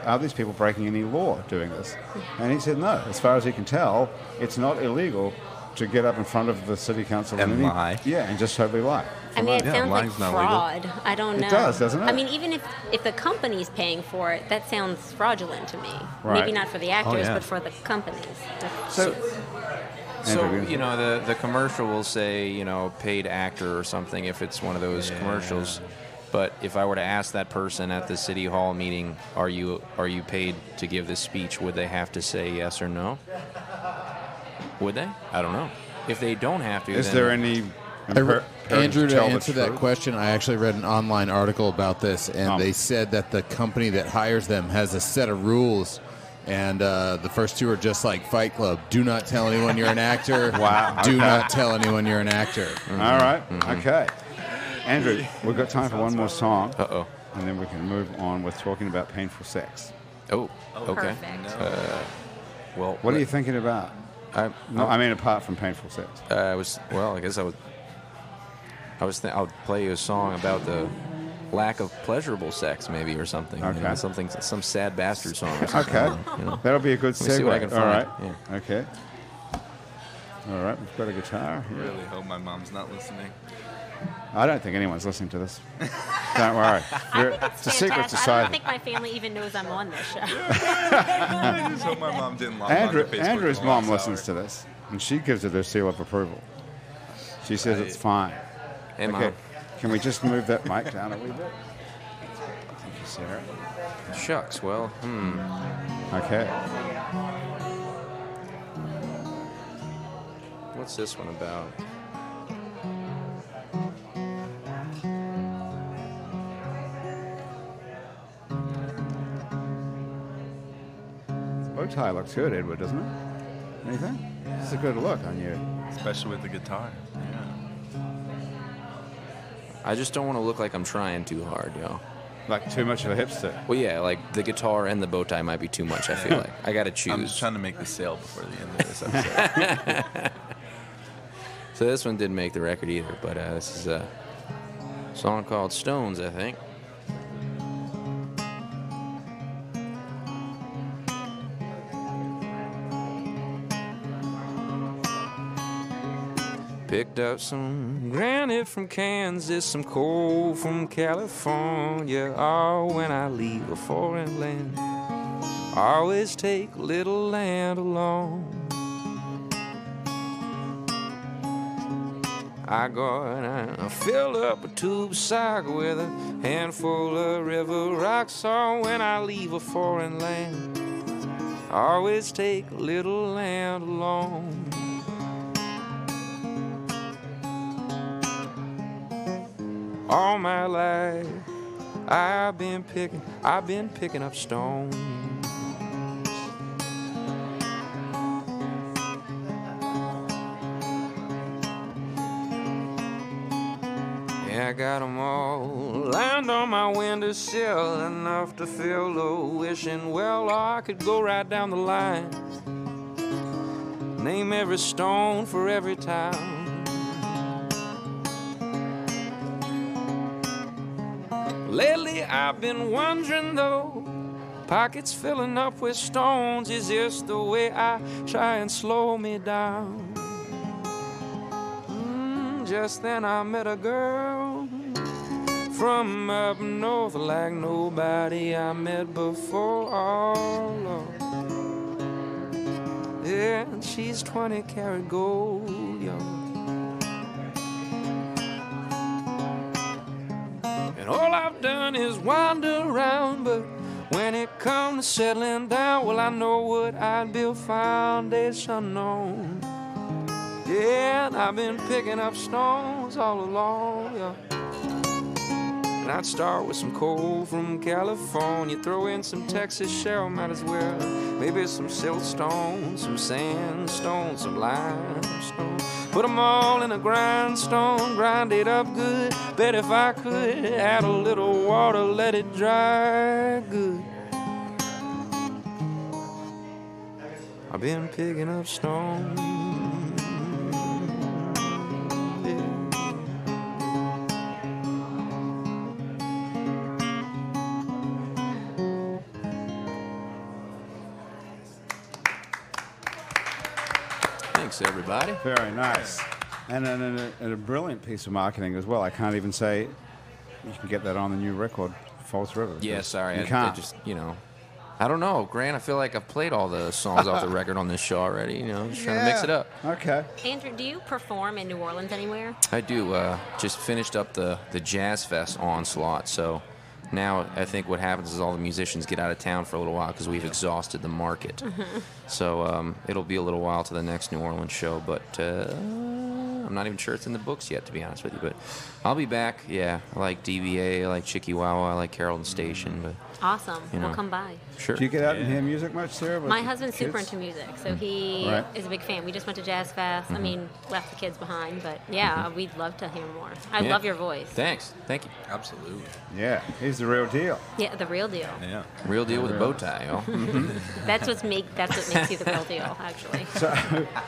are these people breaking any law doing this? And he said no. As far as he can tell, it's not illegal to get up in front of the city council And lie. Yeah, and just totally lie. I mean, it Yeah, sounds like lying's not legal. fraud. I don't know. It does, doesn't it? I mean, even if the company's paying for it, that sounds fraudulent to me. Right. Maybe not for the actors, yeah. but for the companies. So, So, Andrew, you know, the commercial will say, you know, paid actor or something if it's one of those commercials. But if I were to ask that person at the city hall meeting, are you paid to give this speech, would they have to say yes or no? Would they? I don't know. If they don't have to, is then there any... Andrew, to tell the answer that truth? question, I actually read an online article about this, and they said that the company that hires them has a set of rules, and the first two are just like Fight Club. Do not tell anyone you're an actor. Wow, Do okay. not tell anyone you're an actor. All right, okay. Andrew, we've got time for one more song, Uh-oh. and then we can move on with talking about painful sex. Oh, okay. Perfect. Well, What are you thinking about? No, I mean, apart from painful sex. I guess I'll play you a song about the lack of pleasurable sex, maybe, or something. Okay. You know, some sad bastard song. Or something, Okay, you know. that'll be a good Let me see what I segue. can All right. find. Okay. All right, we've got a guitar here. Really hope my mom's not listening. I don't think anyone's listening to this. Don't worry. It's a secret Fantastic. I don't society. think my family even knows I'm on this show. I just hope my mom didn't log on to Facebook. Andrew's in the mom last listens hour. to this, and she gives it her seal of approval. She says it's fine. Hey, Okay, Mom. can we just move that mic down a wee bit? Thank you, Sarah. Shucks. Well, Okay. what's this one about? The bow tie looks good, Edward, doesn't it? Anything? It's a good look on you. Especially with the guitar. Yeah. I just don't want to look like I'm trying too hard, yo. Like too much of a hipster. Well, yeah, like the guitar and the bow tie might be too much. I feel like I gotta choose. I'm just trying to make the sale before the end of this episode. So this one didn't make the record either, but this is a song called Stones, I think. Picked up some granite from Kansas, some coal from California. Oh, when I leave a foreign land, I always take a little land along. I go and I fill up a tube sock with a handful of river rocks. Oh, when I leave a foreign land, I always take a little land along. All my life I've been picking up stones. I got 'em all lined on my windowsill, enough to fill the wishing well. I could go right down the line, name every stone for every town. Lately I've been wondering though, pockets filling up with stones, is this the way I try and slow me down? Just then I met a girl from up north like nobody I met before. Oh, Lord. Yeah, and she's 20 karat gold, young. And all I've done is wander around, but when it comes to settling down, well, I know what I'd build foundation on. Yeah, and I've been picking up stones all along, yeah. And I'd start with some coal from California, throw in some Texas shell, might as well. Maybe some siltstone, some sandstone, some limestone. Put them all in a grindstone, grind it up good. Bet if I could add a little water, let it dry good. I've been picking up stones. Thanks, everybody. Very nice. And a brilliant piece of marketing as well. I can't even say you can get that on the new record, False River. Yeah, sorry. You can't. I just, I don't know, Grant. I feel like I've played all the songs off the record on this show already. Just trying to mix it up. Okay. Andrew, do you perform in New Orleans anywhere? I do. Just finished up the Jazz Fest onslaught, so now I think what happens is all the musicians get out of town for a little while because we've exhausted the market. Mm-hmm. So it'll be a little while to the next New Orleans show, but I'm not even sure it's in the books yet, to be honest with you. But I'll be back. Yeah, I like DVA, I like Chiquiwawa, I like Carrollton Station. But awesome. We'll come by. Sure. Do you get out and hear music much, Sarah? My husband's super into music, so he is a big fan. We just went to Jazz Fest. Mm-hmm. I mean, left the kids behind, but yeah, we'd love to hear more. I love your voice. Thanks. Thank you. Absolutely. Yeah, he's the real deal. Yeah, the real deal. Yeah. Real deal with a bow tie, yo. That's what makes you the real deal, actually.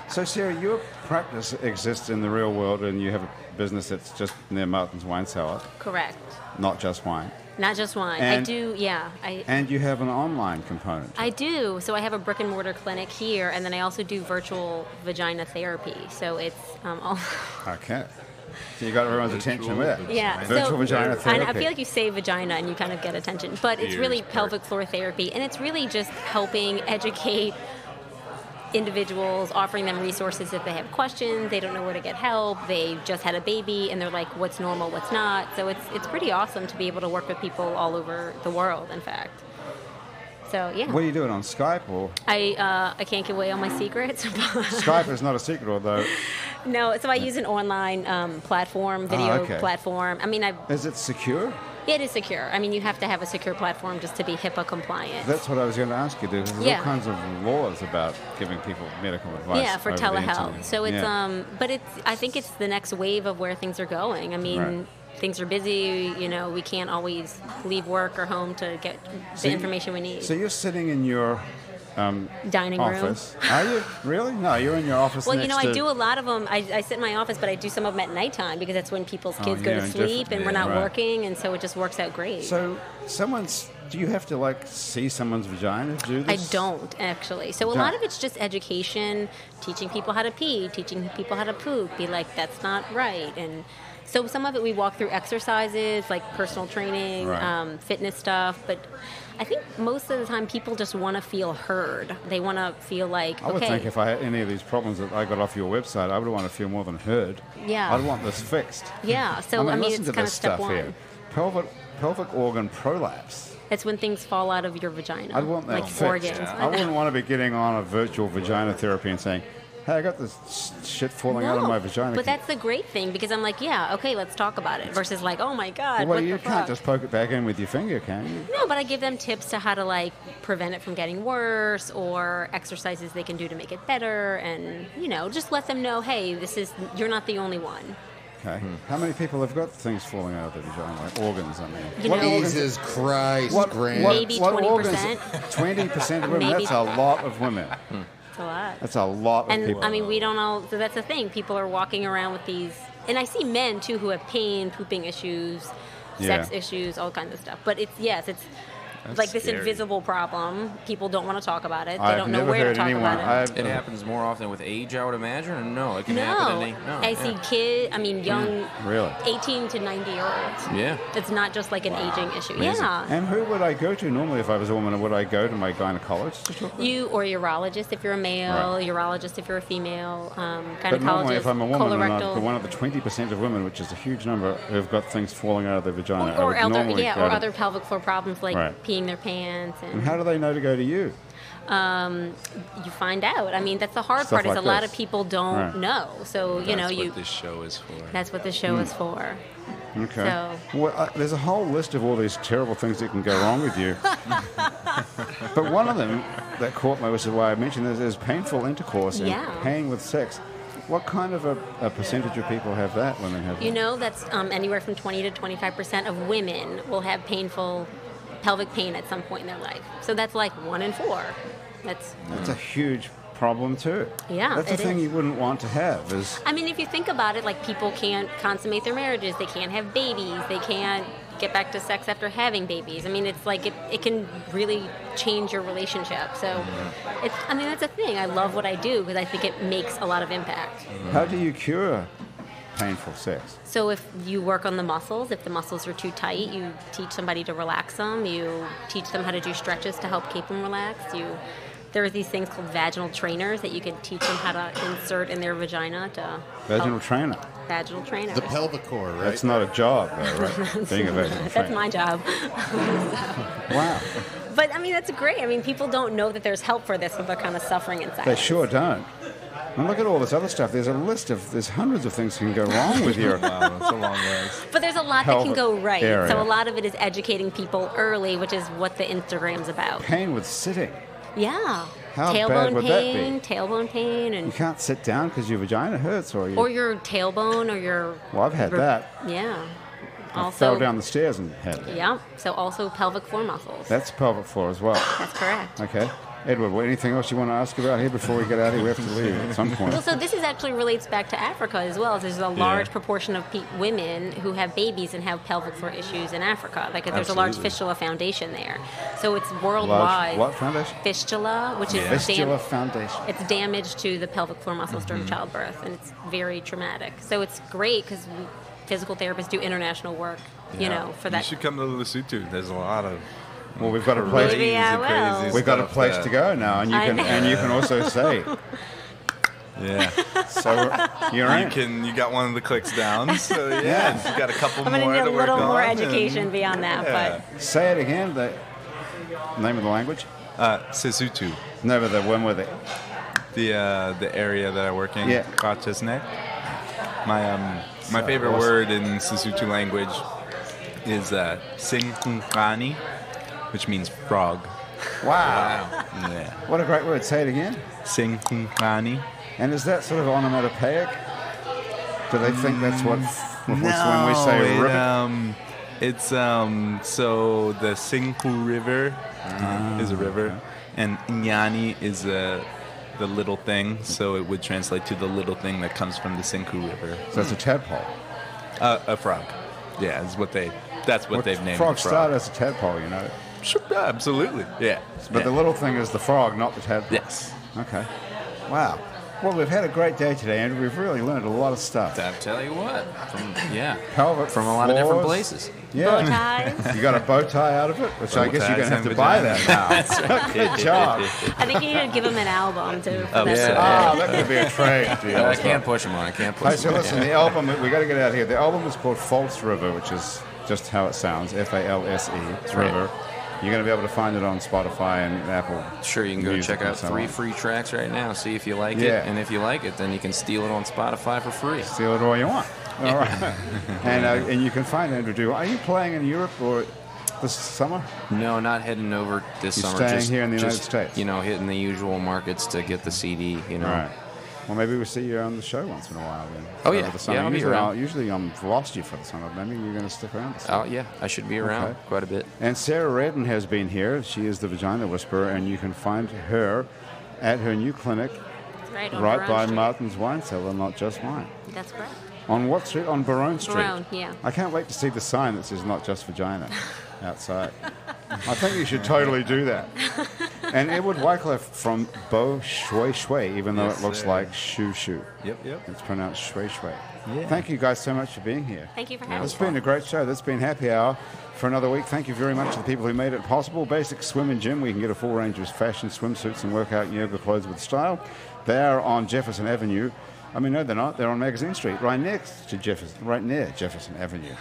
So Sarah, your practice exists in the real world, and you have a business that's just near Martin's Wine Cellar. Correct. Not just wine. Not just wine. And, I do, yeah. And you have an online component. I do. So I have a brick and mortar clinic here, and then I also do virtual vagina therapy. So it's all. Okay. So you got everyone's attention there. Yeah. Virtual vagina therapy. I feel like you say vagina and you kind of get attention, but it's really pelvic floor therapy, and it's really just helping educate individuals, offering them resources if they have questions, they don't know where to get help, they just had a baby, and they're like, what's normal, what's not. So it's pretty awesome to be able to work with people all over the world, in fact. So, yeah. What are you doing, on Skype or? I can't give away all my secrets. Skype is not a secret, although. No, so I use an online platform, video platform. I mean, Is it secure? It is secure. I mean, you have to have a secure platform just to be HIPAA compliant. That's what I was going to ask you. There's all kinds of laws about giving people medical advice. Yeah, for telehealth. So it's but I think it's the next wave of where things are going. I mean, things are busy. We can't always leave work or home to get the information we need. So you're sitting in your dining office. room. Are you really? No, you're in your office. Well, I do a lot of them. I sit in my office, but I do some of them at nighttime because that's when people's kids go to sleep and we're not working, and so it just works out great. So someone's do you have to like see someone's vagina to do this? I don't actually. So a lot of it's just education, teaching people how to pee, teaching people how to poop. Be like, that's not right. And so some of it we walk through exercises like personal training, fitness stuff. But I think most of the time people just want to feel heard. They want to feel like, I would think if I had any of these problems that I got off your website, I would want to feel more than heard. Yeah. I'd want this fixed. Yeah. So I mean listen it's to kind this of step stuff one. here. Pelvic organ prolapse. It's when things fall out of your vagina. I'd want that like fixed. organs. I wouldn't want to be getting on a virtual vagina therapy and saying, hey, I got this shit falling out of my vagina. But that's the great thing because I'm like, yeah, okay, let's talk about it. Versus like, oh my God, well, what you the can't fuck? just poke it back in with your finger, can you? No, but I give them tips to how to like prevent it from getting worse or exercises they can do to make it better and, just let them know, hey, you're not the only one. Okay. How many people have got things falling out of their vagina, like organs, I mean? Jesus Christ, Grant. Maybe 20%. 20% of women? Maybe. That's a lot of women. It's a lot. That's a lot of people. And I mean, we don't all, so that's the thing. People are walking around with these, and I see men too who have pain, pooping issues, sex issues, all kinds of stuff. But it's like this invisible problem. People don't want to talk about it. They don't know where to talk about it. It happens more often with age, I would imagine, or no? It can happen I see kids, young, really? 18 to 90-year-olds. Yeah. It's not just like an aging issue. Amazing. Yeah. And who would I go to normally if I was a woman? Would I go to my gynecologist to talk about You or urologist if you're a male, urologist if you're a female, gynecologist, But normally if I'm a woman and I've colorectal. got one of the 20% of women, which is a huge number, who've got things falling out of their vagina. Or normally go to- other pelvic floor problems like peeing their pants. And how do they know to go to you? You find out. I mean, that's the hard Stuff part is like a lot this. of people don't know. So, That's what this show is for. That's what the show is for. Okay. So. Well, there's a whole list of all these terrible things that can go wrong with you. But one of them that caught me, which is why I mentioned this, is painful intercourse and pain with sex. What kind of a percentage of people have that when they have that? That's anywhere from 20 to 25% of women will have painful pelvic pain at some point in their life. So that's like 1 in 4. That's a huge problem too. Yeah, that's the thing you wouldn't want to have. I mean, if you think about it, like people can't consummate their marriages, they can't have babies, they can't get back to sex after having babies. I mean, it's like it can really change your relationship. So, that's a thing. I love what I do because I think it makes a lot of impact. How do you cure painful sex? So if you work on the muscles, if the muscles are too tight, you teach somebody to relax them. You teach them how to do stretches to help keep them relaxed. There are these things called vaginal trainers that you can teach them how to insert in their vagina to Vaginal trainer? Vaginal trainer. The pelvic core, right? That's not a job, though, right? Being a vaginal trainer. That's my job. Wow. But, that's great. People don't know that there's help for this when they're kind of suffering inside. They sure don't. And look at all this other stuff. There's hundreds of things can go wrong with your Wow, that's a long ways. But there's a lot that can go right. area. So a lot of it is educating people early, which is what the Instagram's about. Pain with sitting. Yeah. How bad would that be? Tailbone pain, and you can't sit down because your vagina hurts, or your tailbone, or your. Well, I've had that. Yeah. I fell down the stairs and had it. Yeah. So also pelvic floor muscles. That's pelvic floor as well. That's correct. Okay. Edward, anything else you want to ask about here before we get out of here? We have to leave at some point. Well, so this actually relates back to Africa as well. There's a large proportion of women who have babies and have pelvic floor issues in Africa. Like there's a large fistula foundation there. So it's worldwide. What foundation? Fistula, which is Fistula foundation. It's damage to the pelvic floor muscles during childbirth, and it's very traumatic. So it's great because physical therapists do international work, for that. You should come to Lesotho. There's a lot of. Well, we've got a place. Maybe I will. We've got a place to go now, and you can also say. Yeah. So you're in. You got one of the clicks down. So yeah, you got a couple more. I'm going to need a little more on, education beyond that, but. Say it again. The name of the language. Sesotho. No, but the one with it. The area that I work in. Yeah. Kachesnek. My favorite word in Sesotho language is Sinkungani, which means frog. Wow. Yeah. What a great word. Say it again. Sinkungani. And is that sort of onomatopoeic? Do they think that's what when we say ribbit? It's so the Sinku River is a river, and Nyani is the little thing, so it would translate to the little thing that comes from the Sinku River. So it's a tadpole. A frog. Yeah, that's what they've named Frogs the frog. start as a tadpole, Sure, absolutely. Yeah. But the little thing is the frog, not the tadpole. Yes. Okay. Wow. Well, we've had a great day today, Andrew. We've really learned a lot of stuff. I tell you what, Pelvic from a lot of different places. Yeah. Bow ties. You got a bow tie out of it, which I guess you're going to have to buy that now. Good job. I think you need to give him an album too. For That could be a trade deal. I can't push him on. I can't push Hey, him so on. listen, the album, we got to get out of here. The album is called False River, which is just how it sounds, F-A-L-S-E, River. You're going to be able to find it on Spotify and Apple. Sure, you can go Music check out and so 3 on. free tracks right now, see if you like it. Yeah. And if you like it, then you can steal it on Spotify for free. Steal it all you want. All right. And you can find Andrew Dew. Are you playing in Europe or this summer? No, not heading over this You're summer. staying here in the United States? You know, hitting the usual markets to get the CD, you know. All right. Well, maybe we'll see you on the show once in a while then. Oh, yeah. Over the summer. Yeah, I'll be around. Usually I've lost you for the summer. Maybe you're going to stick around this summer. Oh, yeah. I should be around quite a bit. And Sarah Redden has been here. She is the Vagina Whisperer, and you can find her at her new clinic Right by Street. Martin's Wine Cellar, Not Just Wine. That's correct. On what street? On Barone Street. Barone, yeah. I can't wait to see the sign that says Not Just Vagina outside. I think you should totally do that. And Edward Wycliffe from Bo Shui Shui, even though it looks like Shoshoe. Yep. It's pronounced Shui Shui. Yeah. Thank you guys so much for being here. Thank you for having It's me. been a great show. That's been Happy Hour for another week. Thank you very much to the people who made it possible. Basic Swim and Gym, we can get a full range of fashion swimsuits and workout and yoga clothes with style. They are on Jefferson Avenue. I mean, no, they're not. They're on Magazine Street, right near Jefferson Avenue.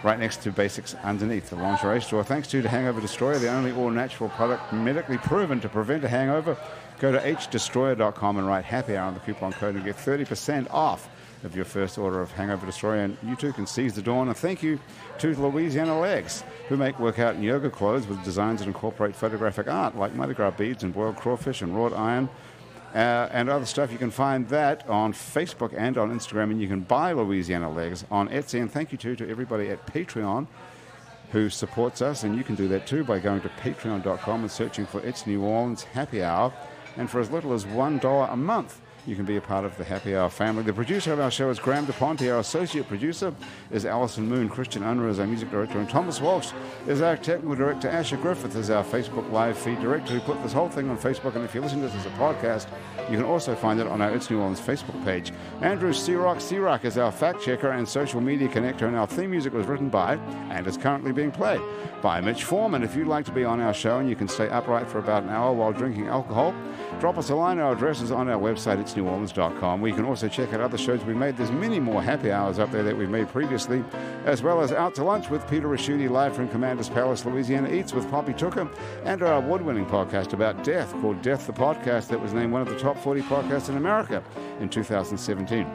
Right next to Basics underneath the lingerie store. Thanks to the Hangover Destroyer, the only all-natural product medically proven to prevent a hangover. Go to hdestroyer.com and write Happy Hour on the coupon code and get 30% off of your first order of Hangover Destroyer. And you too can seize the dawn. And thank you to Louisiana Legs, who make workout and yoga clothes with designs that incorporate photographic art like Mardi Gras beads and boiled crawfish and wrought iron. And other stuff. You can find that on Facebook and on Instagram, and you can buy Louisiana Legs on Etsy. And thank you to everybody at Patreon who supports us, and you can do that too by going to patreon.com and searching for It's New Orleans Happy Hour. And for as little as $1 a month, you can be a part of the Happy Hour family. The producer of our show is Graham DePonte. Our associate producer is Alison Moon. Christian Unruh is our music director. And Thomas Walsh is our technical director. Asher Griffith is our Facebook live feed director who put this whole thing on Facebook. And if you listen to this as a podcast, you can also find it on our It's New Orleans Facebook page. Andrew Siroc is our fact checker and social media connector. And our theme music was written by and is currently being played by Mitch Foreman. If you'd like to be on our show and you can stay upright for about an hour while drinking alcohol, drop us a line. Our address is on our website, itsneworleans.com. We can also check out other shows we made. There's many more happy hours up there that we've made previously, as well as Out to Lunch with Peter Raschuti, live from Commander's Palace, Louisiana, Eats with Poppy Tooker, and our award-winning podcast about death called Death the Podcast that was named one of the top 40 podcasts in America in 2017.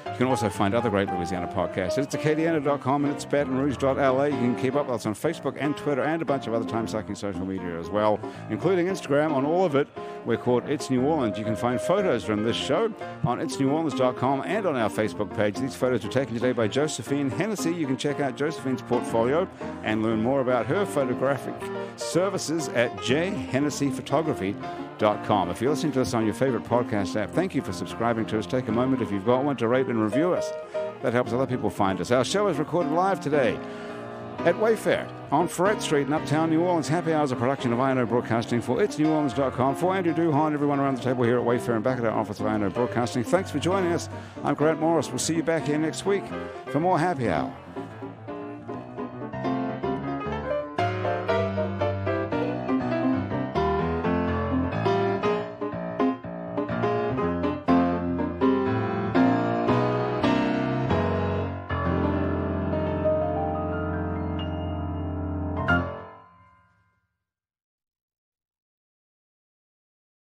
You can also find other great Louisiana podcasts. It's Acadiana.com and it's BatonRouge.la. You can keep up with us on Facebook and Twitter and a bunch of other time-sucking social media as well, including Instagram. On all of it, we're called It's New Orleans. You can find photos from this show on itsneworleans.com and on our Facebook page. These photos were taken today by Josephine Hennessy. You can check out Josephine's portfolio and learn more about her photographic services at jhennessyphotography.com. If you're listening to us on your favorite podcast app, thank you for subscribing to us. Take a moment, if you've got one, to rate and review us. That helps other people find us. Our show is recorded live today at Wayfair on Ferret Street in Uptown New Orleans. Happy Hour is a production of INO Broadcasting for itsneworleans.com. For Andrew Duhon and everyone around the table here at Wayfair and back at our office of INO Broadcasting, thanks for joining us. I'm Grant Morris. We'll see you back here next week for more Happy Hour.